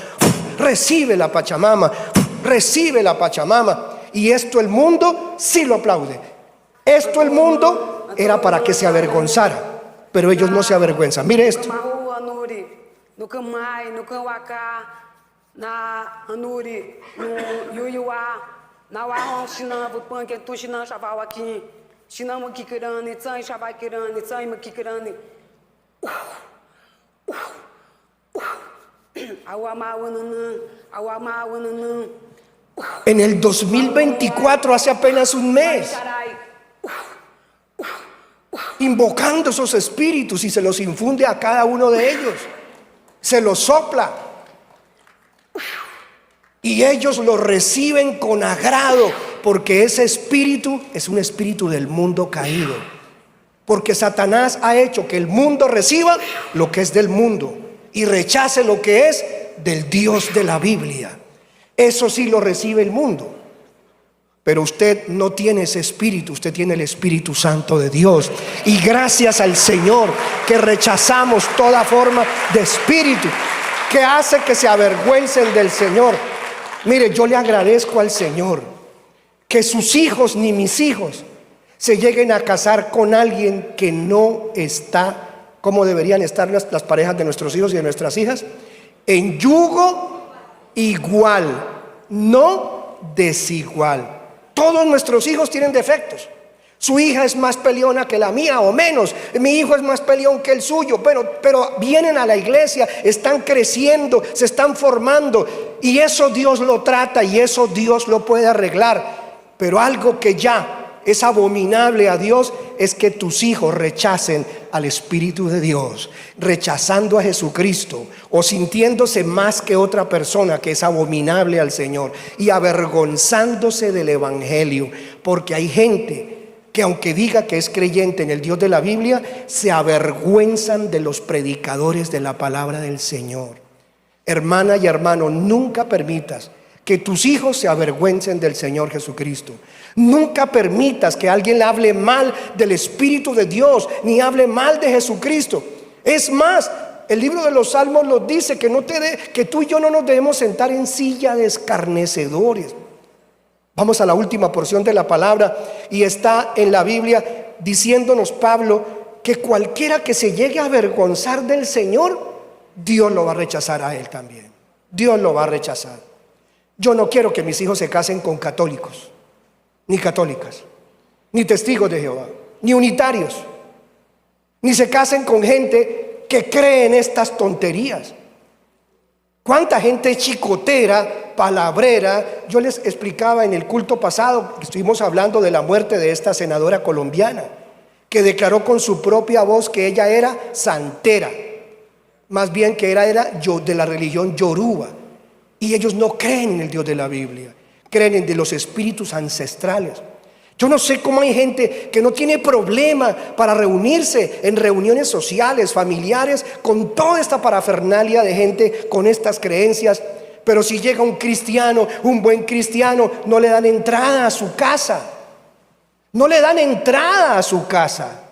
S1: recibe la Pachamama, recibe la Pachamama. Y esto el mundo sí lo aplaude. Esto el mundo era para que se avergonzara, pero ellos no se avergüenzan. Mire esto.
S3: Na Anuri, no Yuyuá, na Wahon Chinam, Panque, Tu Chinam, Chaval aqui, Chinam Kikirani, Tsai Chabakirani, Tsai Makikirani.
S1: En el 2024, hace apenas un mes, invocando esos espíritus, y se los infunde a cada uno de ellos, se los sopla. Y ellos lo reciben con agrado, porque ese espíritu es un espíritu del mundo caído. Porque Satanás ha hecho que el mundo reciba lo que es del mundo y rechace lo que es del Dios de la Biblia. Eso sí lo recibe el mundo. Pero usted no tiene ese espíritu, usted tiene el Espíritu Santo de Dios. Y gracias al Señor que rechazamos toda forma de espíritu que hace que se avergüencen del Señor. Mire, yo le agradezco al Señor que sus hijos ni mis hijos se lleguen a casar con alguien que no está como deberían estar las parejas de nuestros hijos y de nuestras hijas, en yugo igual, no desigual. Todos nuestros hijos tienen defectos. Su hija es más peleona que la mía o menos. Mi hijo es más peleón que el suyo. Pero vienen a la iglesia, están creciendo, se están formando. Y eso Dios lo trata y eso Dios lo puede arreglar. Pero algo que ya es abominable a Dios es que tus hijos rechacen al Espíritu de Dios, rechazando a Jesucristo o sintiéndose más que otra persona, que es abominable al Señor, y avergonzándose del Evangelio, porque hay gente que aunque diga que es creyente en el Dios de la Biblia, se avergüenzan de los predicadores de la palabra del Señor. Hermana y hermano, nunca permitas que tus hijos se avergüencen del Señor Jesucristo. Nunca permitas que alguien le hable mal del Espíritu de Dios, ni hable mal de Jesucristo. Es más, el libro de los Salmos nos dice que tú y yo no nos debemos sentar en silla de escarnecedores. Vamos a la última porción de la palabra y está en la Biblia diciéndonos Pablo que cualquiera que se llegue a avergonzar del Señor, Dios lo va a rechazar a él también. Dios lo va a rechazar. Yo no quiero que mis hijos se casen con católicos, ni católicas, ni testigos de Jehová, ni unitarios, ni se casen con gente que cree en estas tonterías. ¿Cuánta gente chicotera, palabrera? Yo les explicaba en el culto pasado, estuvimos hablando de la muerte de esta senadora colombiana, que declaró con su propia voz que ella era santera, más bien que era de la religión yoruba. Y ellos no creen en el Dios de la Biblia, creen en de los espíritus ancestrales. Yo no sé cómo hay gente que no tiene problema para reunirse en reuniones sociales, familiares, con toda esta parafernalia de gente con estas creencias. Pero si llega un cristiano, un buen cristiano, no le dan entrada a su casa. No le dan entrada a su casa.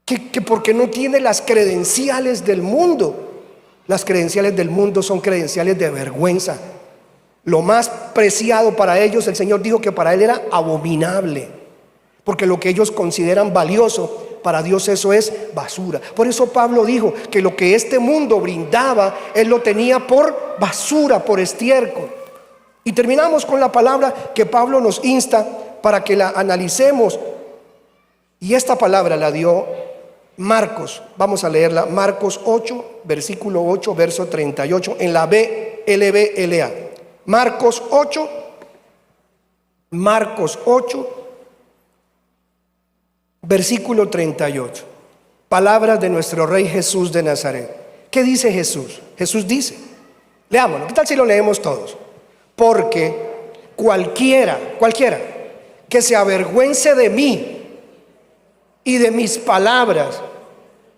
S1: Que porque no tiene las credenciales del mundo. Las credenciales del mundo son credenciales de vergüenza. Lo más preciado para ellos, el Señor dijo que para Él era abominable, porque lo que ellos consideran valioso, para Dios eso es basura. Por eso Pablo dijo que lo que este mundo brindaba, Él lo tenía por basura, por estiércol. Y terminamos con la palabra que Pablo nos insta para que la analicemos. Y esta palabra la dio Marcos, vamos a leerla, Marcos 8, versículo 8, verso 38, en la BLBLA. Marcos 8, versículo 38. Palabras de nuestro Rey Jesús de Nazaret. ¿Qué dice Jesús? Jesús dice, leámoslo, ¿qué tal si lo leemos todos? Porque cualquiera que se avergüence de mí y de mis palabras,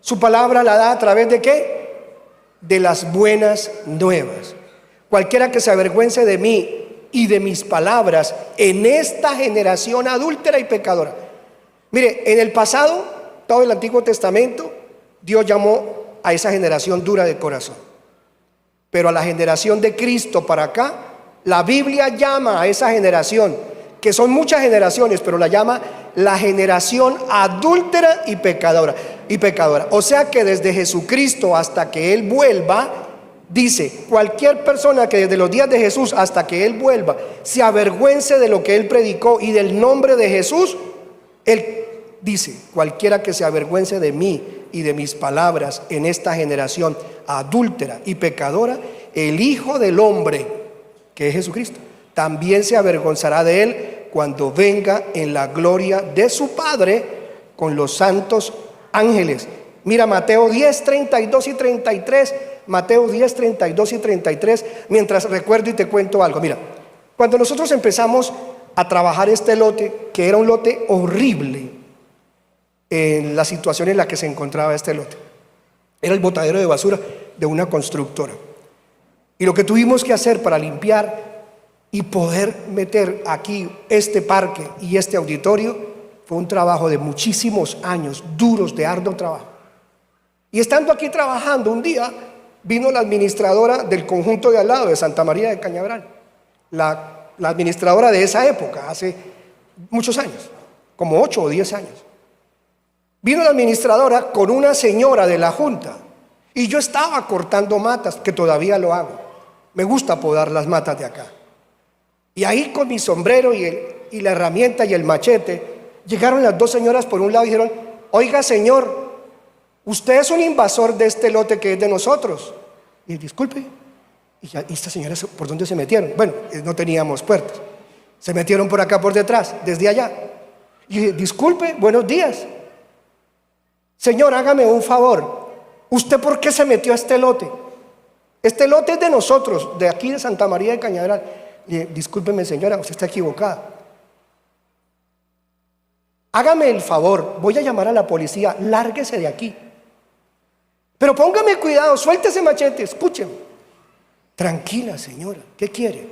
S1: su palabra la da a través de ¿qué? De las buenas nuevas. Cualquiera que se avergüence de mí y de mis palabras en esta generación adúltera y pecadora. Mire, en el pasado, todo el Antiguo Testamento, Dios llamó a esa generación dura de corazón. Pero a la generación de Cristo para acá, la Biblia llama a esa generación, que son muchas generaciones, pero la llama la generación adúltera y pecadora. O sea que desde Jesucristo hasta que Él vuelva, dice, cualquier persona que desde los días de Jesús hasta que Él vuelva se avergüence de lo que Él predicó y del nombre de Jesús, Él dice, cualquiera que se avergüence de mí y de mis palabras en esta generación adúltera y pecadora, el Hijo del Hombre, que es Jesucristo, también se avergonzará de Él cuando venga en la gloria de su Padre con los santos ángeles. Mira Mateo 10, 32 y 33. Mateo 10, 32 y 33. Mientras recuerdo y te cuento algo. Mira, cuando nosotros empezamos a trabajar este lote, que era un lote horrible en la situación en la que se encontraba este lote, era el botadero de basura de una constructora. Y lo que tuvimos que hacer para limpiar Y poder meter aquí este parque y este auditorio fue un trabajo de muchísimos años, duros, de arduo trabajo. Y estando aquí trabajando, un día vino la administradora del conjunto de al lado, de Santa María de Cañaveral, la administradora de esa época, hace muchos años, como 8 o 10 años. Vino la administradora con una señora de la junta y yo estaba cortando matas, que todavía lo hago. Me gusta podar las matas de acá. Y ahí con mi sombrero y la herramienta y el machete, llegaron las dos señoras por un lado y dijeron: oiga, señor, usted es un invasor de este lote que es de nosotros. Y disculpe, ¿y estas señoras por dónde se metieron? Bueno, no teníamos puertas. Se metieron por acá, por detrás, desde allá. Y dije: disculpe, buenos días. Señor, hágame un favor. ¿Usted por qué se metió a este lote? Este lote es de nosotros, de aquí de Santa María de Cañaveral. Y dije: discúlpeme, señora, usted está equivocada. Hágame el favor, voy a llamar a la policía, lárguese de aquí. Pero póngame cuidado, suelte ese machete, escúcheme. Tranquila, señora, ¿qué quiere?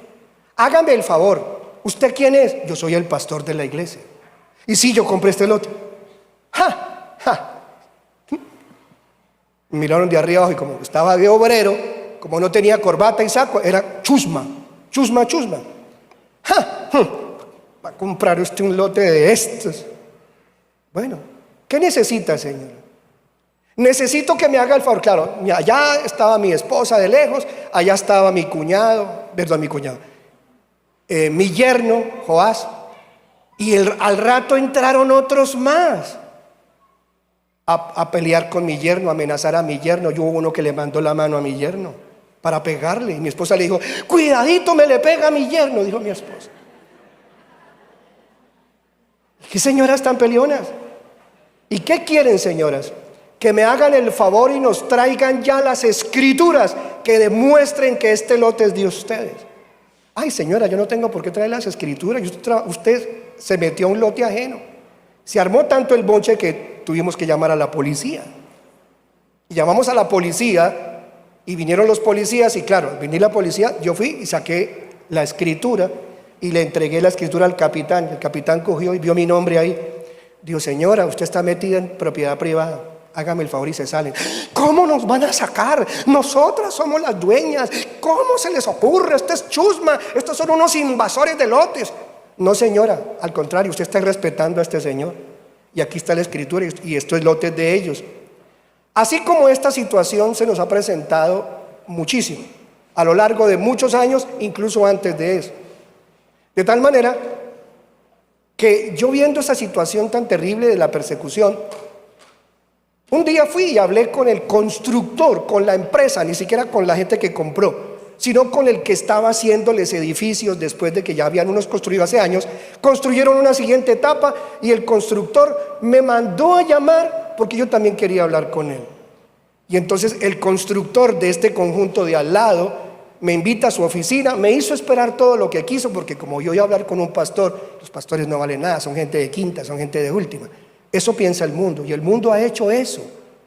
S1: Hágame el favor, ¿usted quién es? Yo soy el pastor de la iglesia. Y sí, yo compré este lote. ¡Ja! ¡Ja! Me miraron de arriba abajo y como estaba de obrero, como no tenía corbata y saco, era chusma. Chusma, chusma. ¡Ja! Va a comprar usted un lote de estos. Bueno, ¿qué necesita, señora? Necesito que me haga el favor. Claro, allá estaba mi esposa de lejos, allá estaba mi cuñado, mi yerno, Joás, y al rato entraron otros más a pelear con mi yerno, a amenazar a mi yerno. Yo hubo uno que le mandó la mano a mi yerno para pegarle, y mi esposa le dijo: cuidadito, me le pega a mi yerno, dijo mi esposa. ¿Qué señoras tan peleonas? ¿Y qué quieren, señoras? Que me hagan el favor y nos traigan ya las escrituras que demuestren que este lote es de ustedes. Ay, señora, yo no tengo por qué traer las escrituras. Usted se metió a un lote ajeno. Se armó tanto el bonche que tuvimos que llamar a la policía. Y llamamos a la policía y vinieron los policías y claro, vino la policía, yo fui y saqué la escritura y le entregué la escritura al capitán. El capitán cogió y vio mi nombre ahí. Dijo: señora, usted está metida en propiedad privada, hágame el favor, y se salen. ¿Cómo nos van a sacar? Nosotras somos las dueñas. ¿Cómo se les ocurre? Esto es chusma, estos son unos invasores de lotes. No, señora, al contrario, usted está respetando a este señor. Y aquí está la escritura y esto es lotes de ellos. Así como esta situación se nos ha presentado muchísimo a lo largo de muchos años, incluso antes de eso. De tal manera que yo, viendo esa situación tan terrible de la persecución, un día fui y hablé con el constructor, con la empresa, ni siquiera con la gente que compró, sino con el que estaba haciéndoles edificios después de que ya habían unos construidos hace años. Construyeron una siguiente etapa y el constructor me mandó a llamar porque yo también quería hablar con él. Y entonces el constructor de este conjunto de al lado me invita a su oficina, me hizo esperar todo lo que quiso, porque como yo iba a hablar con un pastor, los pastores no valen nada, son gente de quinta, son gente de última. Eso piensa el mundo, y el mundo ha hecho eso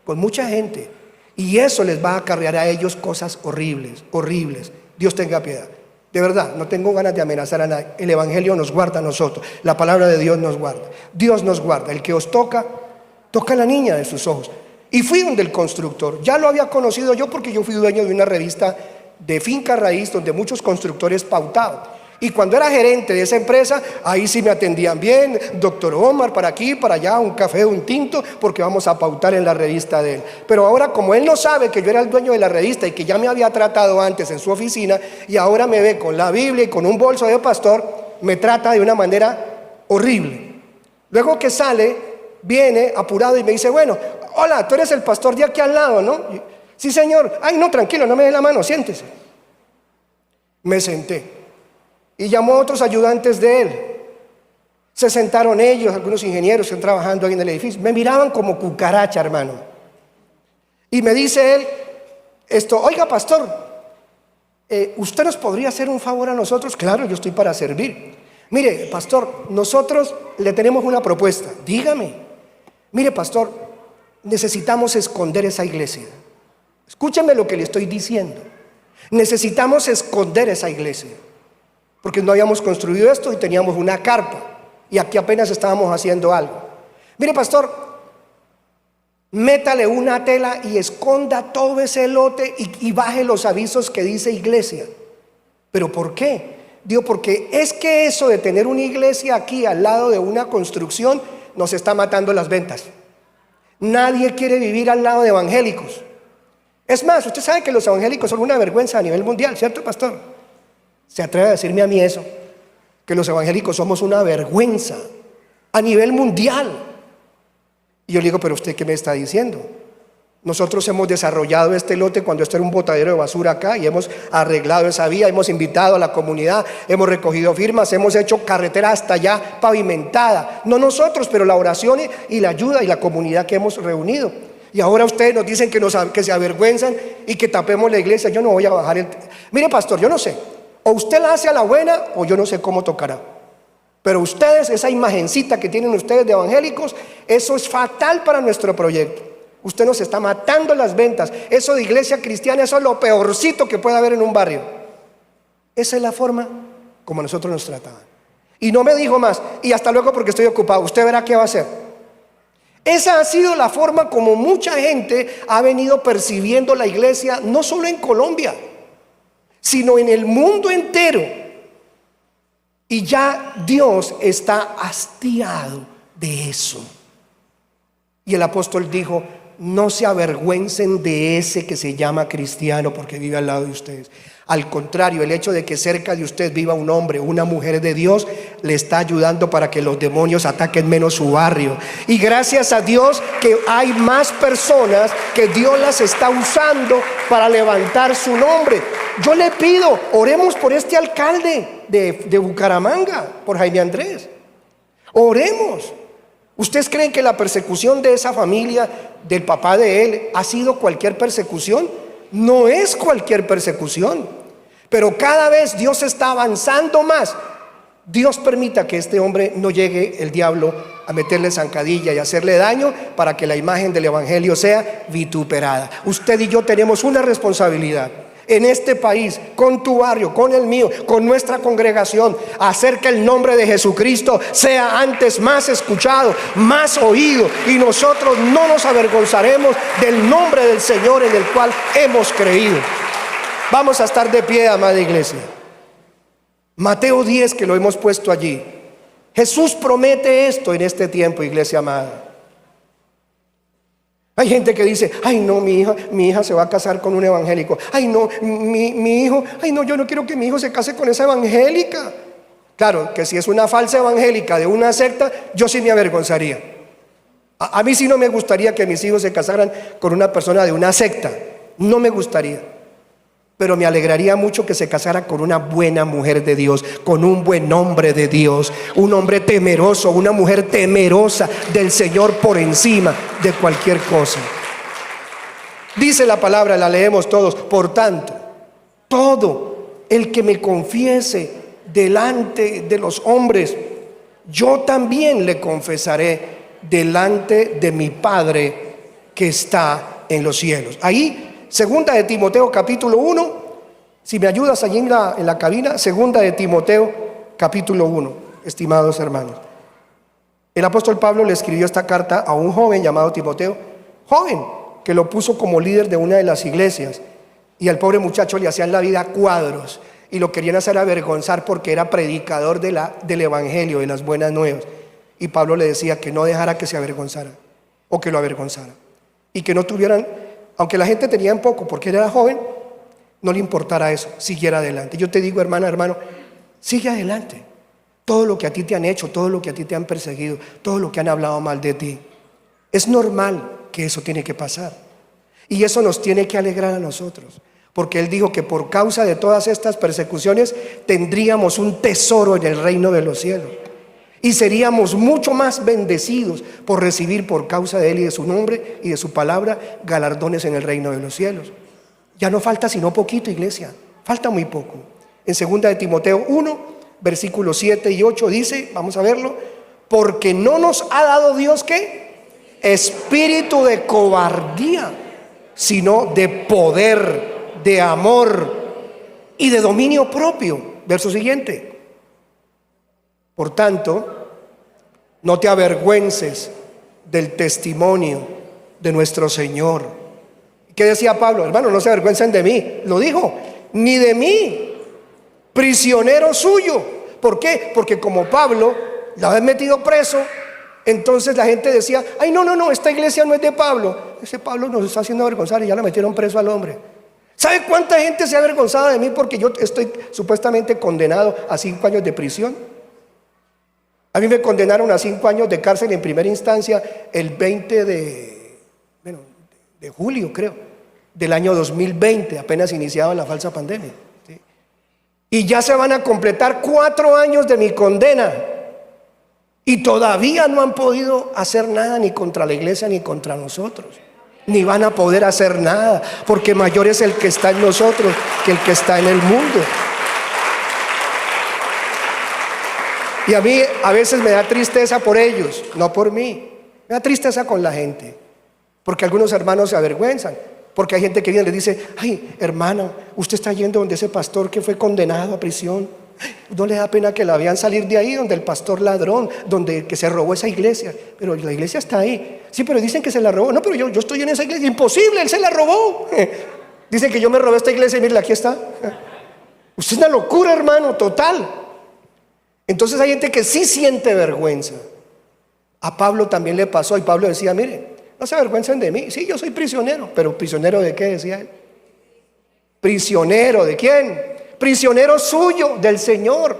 S1: con mucha gente, y eso les va a acarrear a ellos cosas horribles, horribles. Dios tenga piedad. De verdad, no tengo ganas de amenazar a nadie. El evangelio nos guarda a nosotros, la palabra de Dios nos guarda. Dios nos guarda. El que os toca, toca a la niña de sus ojos. Y fui donde el constructor, ya lo había conocido yo porque yo fui dueño de una revista de Finca Raíz donde muchos constructores pautaban. Y cuando era gerente de esa empresa, ahí sí me atendían bien: doctor Omar, para aquí, para allá, un café, un tinto, porque vamos a pautar en la revista de él. Pero ahora, como él no sabe que yo era el dueño de la revista y que ya me había tratado antes en su oficina, y ahora me ve con la Biblia y con un bolso de pastor, me trata de una manera horrible. Luego que sale, viene apurado y me dice: bueno, hola, tú eres el pastor de aquí al lado, ¿no? Sí, señor. Ay, no, tranquilo, no me dé la mano, siéntese. Me senté y llamó a otros ayudantes de él. Se sentaron ellos, algunos ingenieros que están trabajando ahí en el edificio. Me miraban como cucaracha, hermano. Y me dice él: oiga, pastor, ¿usted nos podría hacer un favor a nosotros? Claro, yo estoy para servir. Mire, pastor, nosotros le tenemos una propuesta. Dígame. Mire, pastor, necesitamos esconder esa iglesia. Escúcheme lo que le estoy diciendo. Necesitamos esconder esa iglesia. porque no habíamos construido esto y teníamos una carpa, y aquí apenas estábamos haciendo algo. Mire, pastor, métale una tela y esconda todo ese lote y baje los avisos que dice iglesia. ¿Pero por qué? Digo, porque es que eso de tener una iglesia aquí al lado de una construcción nos está matando las ventas. Nadie quiere vivir al lado de evangélicos. Es más, usted sabe que los evangélicos son una vergüenza a nivel mundial, ¿cierto, pastor? ¿Se atreve a decirme a mí eso? Que los evangélicos somos una vergüenza a nivel mundial. Y yo le digo, pero ¿usted qué me está diciendo? Nosotros hemos desarrollado este lote cuando esto era un botadero de basura acá y hemos arreglado esa vía, hemos invitado a la comunidad, hemos recogido firmas, hemos hecho carretera hasta allá pavimentada. No nosotros, pero la oración y la ayuda y la comunidad que hemos reunido. Y ahora ustedes nos dicen que se avergüenzan y que tapemos la iglesia. Yo no voy a bajar el... Mire, pastor, yo no sé. O usted la hace a la buena o yo no sé cómo tocará. Pero ustedes, esa imagencita que tienen ustedes de evangélicos, eso es fatal para nuestro proyecto. Usted nos está matando las ventas. Eso de iglesia cristiana, eso es lo peorcito que puede haber en un barrio. Esa es la forma como nosotros nos trataban. Y no me dijo más, y hasta luego porque estoy ocupado, usted verá qué va a hacer. Esa ha sido la forma como mucha gente ha venido percibiendo la iglesia, no solo en Colombia, sino en el mundo entero. Y ya Dios está hastiado de eso. Y el apóstol dijo, no se avergüencen de ese que se llama cristiano porque vive al lado de ustedes. Al contrario, el hecho de que cerca de usted viva un hombre o una mujer de Dios le está ayudando para que los demonios ataquen menos su barrio. Y gracias a Dios que hay más personas que Dios las está usando para levantar su nombre. Yo le pido, oremos por este alcalde de Bucaramanga, por Jaime Andrés. Oremos. ¿Ustedes creen que la persecución de esa familia, del papá de él, ha sido cualquier persecución? No es cualquier persecución, pero cada vez Dios está avanzando más. Dios permita que este hombre no llegue el diablo a meterle zancadilla y hacerle daño para que la imagen del evangelio sea vituperada. Usted y yo tenemos una responsabilidad en este país, con tu barrio, con el mío, con nuestra congregación, hacer que el nombre de Jesucristo sea antes más escuchado, más oído, y nosotros no nos avergonzaremos del nombre del Señor en el cual hemos creído. Vamos a estar de pie, amada iglesia. Mateo 10, que lo hemos puesto allí. Jesús promete esto en este tiempo, iglesia amada. Hay gente que dice, ay no, mi hija se va a casar con un evangélico. Ay no, mi hijo, ay no, yo no quiero que mi hijo se case con esa evangélica. Claro, que si es una falsa evangélica de una secta, yo sí me avergonzaría. A mí sí no me gustaría que mis hijos se casaran con una persona de una secta. No me gustaría. Pero me alegraría mucho que se casara con una buena mujer de Dios, con un buen hombre de Dios, un hombre temeroso, una mujer temerosa del Señor por encima de cualquier cosa. Dice la palabra, la leemos todos, por tanto, todo el que me confiese delante de los hombres, yo también le confesaré delante de mi Padre que está en los cielos. Ahí, segunda de Timoteo capítulo 1, si me ayudas allí en la cabina, segunda de Timoteo capítulo 1, estimados hermanos. El apóstol Pablo le escribió esta carta a un joven llamado Timoteo, joven que lo puso como líder de una de las iglesias, y al pobre muchacho le hacían la vida cuadros y lo querían hacer avergonzar porque era predicador del evangelio, de las buenas nuevas. Y Pablo le decía que no dejara que se avergonzara o que lo avergonzara, y que no tuvieran, aunque la gente tenía en poco porque él era joven, no le importara eso, siguiera adelante. Yo te digo, hermana, hermano, sigue adelante. Todo lo que a ti te han hecho, todo lo que a ti te han perseguido, todo lo que han hablado mal de ti, es normal que eso tiene que pasar. Y eso nos tiene que alegrar a nosotros, porque él dijo que por causa de todas estas persecuciones tendríamos un tesoro en el reino de los cielos. Y seríamos mucho más bendecidos por recibir por causa de él y de su nombre y de su palabra galardones en el reino de los cielos. Ya no falta sino poquito, iglesia, falta muy poco. En 2 de Timoteo 1, versículos 7 y 8 dice, vamos a verlo, porque no nos ha dado Dios ¿qué? Espíritu de cobardía, sino de poder, de amor y de dominio propio. Verso siguiente. Por tanto, no te avergüences del testimonio de nuestro Señor. ¿Qué decía Pablo? Hermano, no se avergüencen de mí. Lo dijo, ni de mí, prisionero suyo. ¿Por qué? Porque como Pablo la habían metido preso, entonces la gente decía, ay, no, esta iglesia no es de Pablo. Ese Pablo nos está haciendo avergonzar y ya lo metieron preso al hombre. ¿Sabe cuánta gente se ha avergonzado de mí porque yo estoy supuestamente condenado a 5 años de prisión? A mí me condenaron a 5 años de cárcel en primera instancia el 20 de julio, creo, del año 2020, apenas iniciaba la falsa pandemia, ¿sí? Y ya se van a completar 4 años de mi condena. Y todavía no han podido hacer nada ni contra la iglesia ni contra nosotros. Ni van a poder hacer nada, porque mayor es el que está en nosotros que el que está en el mundo. Y a mí a veces me da tristeza por ellos, no por mí. Me da tristeza con la gente, porque algunos hermanos se avergüenzan. Porque hay gente que viene y le dice, ay, hermano, usted está yendo donde ese pastor que fue condenado a prisión. No le da pena que la vean salir de ahí, donde el pastor ladrón, donde que se robó esa iglesia. Pero la iglesia está ahí. Sí, pero dicen que se la robó. No, pero yo estoy en esa iglesia. Imposible, él se la robó. Dicen que yo me robé esta iglesia y mire, aquí está. Usted es una locura, hermano, total. Entonces hay gente que sí siente vergüenza. A Pablo también le pasó, y Pablo decía, mire, no se avergüencen de mí. Sí, yo soy prisionero. Pero ¿prisionero de qué? Decía él. ¿Prisionero de quién? Prisionero suyo, del Señor.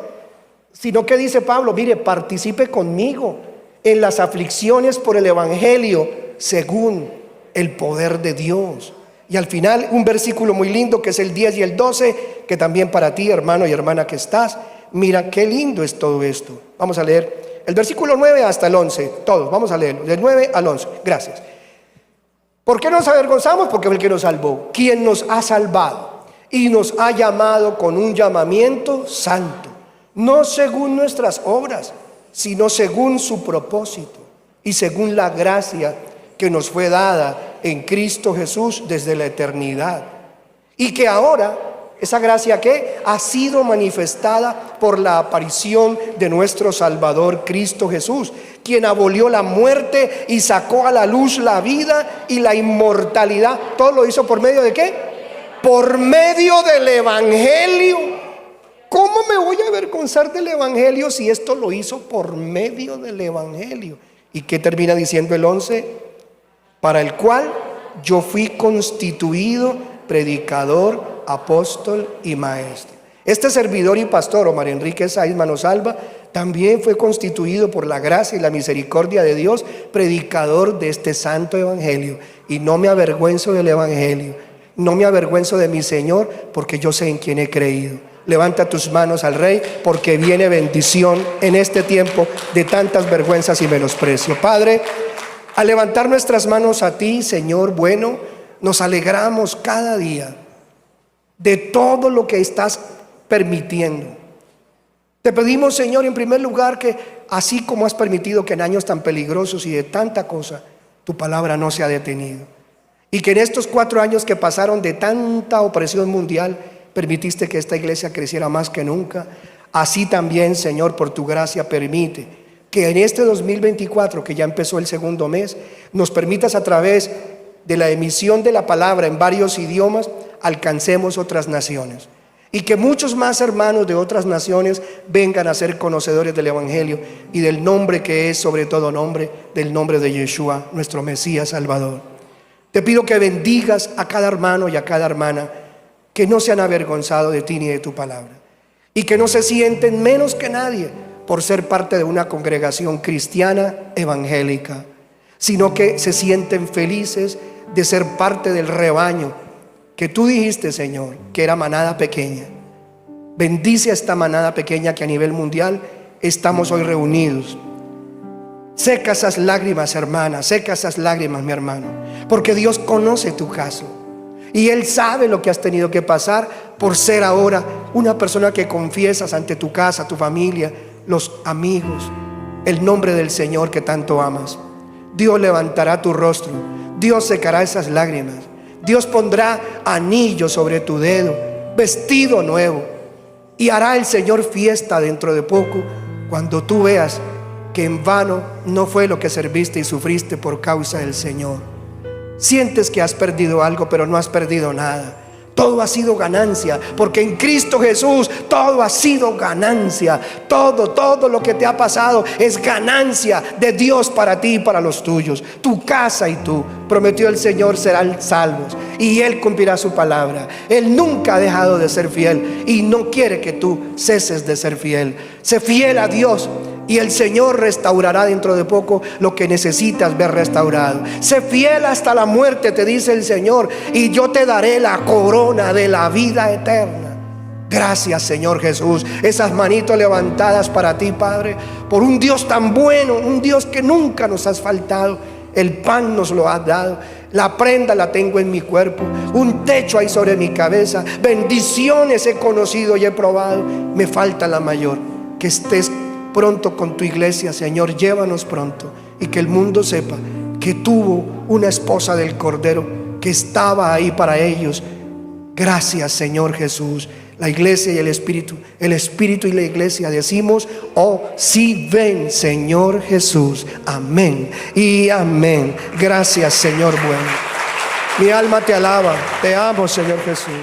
S1: Sino que dice Pablo, mire, participe conmigo en las aflicciones por el evangelio según el poder de Dios. Y al final un versículo muy lindo que es el 10 y el 12, que también para ti, hermano y hermana que estás, mira qué lindo es todo esto. Vamos a leer el versículo 9 hasta el 11, todos, vamos a leerlo, del 9 al 11, gracias. ¿Por qué nos avergonzamos? Porque fue el que nos salvó, quien nos ha salvado y nos ha llamado con un llamamiento santo, no según nuestras obras, sino según su propósito y según la gracia que nos fue dada en Cristo Jesús desde la eternidad. Y que ahora, esa gracia que ha sido manifestada por la aparición de nuestro Salvador Cristo Jesús, quien abolió la muerte y sacó a la luz la vida y la inmortalidad. ¿Todo lo hizo por medio de qué? Por medio del evangelio. ¿Cómo me voy a avergonzar del evangelio si esto lo hizo por medio del evangelio? ¿Y qué termina diciendo el 11? Para el cual yo fui constituido predicador, apóstol y maestro. Este servidor y pastor, Omar Enrique Sáiz Manosalva, también fue constituido por la gracia y la misericordia de Dios predicador de este santo evangelio. Y no me avergüenzo del evangelio, no me avergüenzo de mi Señor, porque yo sé en quién he creído. Levanta tus manos al Rey, porque viene bendición en este tiempo de tantas vergüenzas y menosprecio. Padre, al levantar nuestras manos a ti, Señor bueno, nos alegramos cada día de todo lo que estás permitiendo. Te pedimos, Señor, en primer lugar, que así como has permitido que en años tan peligrosos y de tanta cosa, tu palabra no se ha detenido, y que en estos 4 años que pasaron de tanta opresión mundial, permitiste que esta iglesia creciera más que nunca. Así también, Señor, por tu gracia permite que en este 2024, que ya empezó el segundo mes, nos permitas a través de la emisión de la palabra en varios idiomas, alcancemos otras naciones. Y que muchos más hermanos de otras naciones vengan a ser conocedores del evangelio y del nombre que es sobre todo nombre, del nombre de Yeshua, nuestro Mesías Salvador. Te pido que bendigas a cada hermano y a cada hermana, que no se han avergonzado de ti ni de tu palabra, y que no se sienten menos que nadie por ser parte de una congregación cristiana evangélica, sino que se sienten felices de ser parte del rebaño que tú dijiste, Señor, que era manada pequeña. Bendice a esta manada pequeña que a nivel mundial estamos hoy reunidos. Seca esas lágrimas, hermana, seca esas lágrimas, mi hermano, porque Dios conoce tu caso. Y Él sabe lo que has tenido que pasar por ser ahora una persona que confiesas ante tu casa, tu familia, los amigos, el nombre del Señor que tanto amas. Dios levantará tu rostro, Dios secará esas lágrimas, Dios pondrá anillo sobre tu dedo, vestido nuevo, y hará el Señor fiesta dentro de poco cuando tú veas que en vano no fue lo que serviste y sufriste por causa del Señor. Sientes que has perdido algo, pero no has perdido nada. Todo ha sido ganancia, porque en Cristo Jesús todo ha sido ganancia. Todo lo que te ha pasado es ganancia de Dios para ti y para los tuyos. Tu casa y tú, prometió el Señor, serán salvos y Él cumplirá su palabra. Él nunca ha dejado de ser fiel y no quiere que tú ceses de ser fiel. Sé fiel a Dios y el Señor restaurará dentro de poco lo que necesitas ver restaurado. Sé fiel hasta la muerte, te dice el Señor, y yo te daré la corona de la vida eterna. Gracias, Señor Jesús. Esas manitos levantadas para ti, Padre, por un Dios tan bueno, un Dios que nunca nos has faltado. El pan nos lo has dado, la prenda la tengo en mi cuerpo, un techo hay sobre mi cabeza, bendiciones he conocido y he probado. Me falta la mayor, que estés pronto con tu iglesia, Señor. Llévanos pronto y que el mundo sepa que tuvo una esposa del Cordero que estaba ahí para ellos. Gracias, Señor Jesús. La iglesia y el espíritu y la iglesia decimos: oh sí, ven, Señor Jesús. Amén y amén. Gracias, Señor bueno. Mi alma te alaba, te amo, Señor Jesús.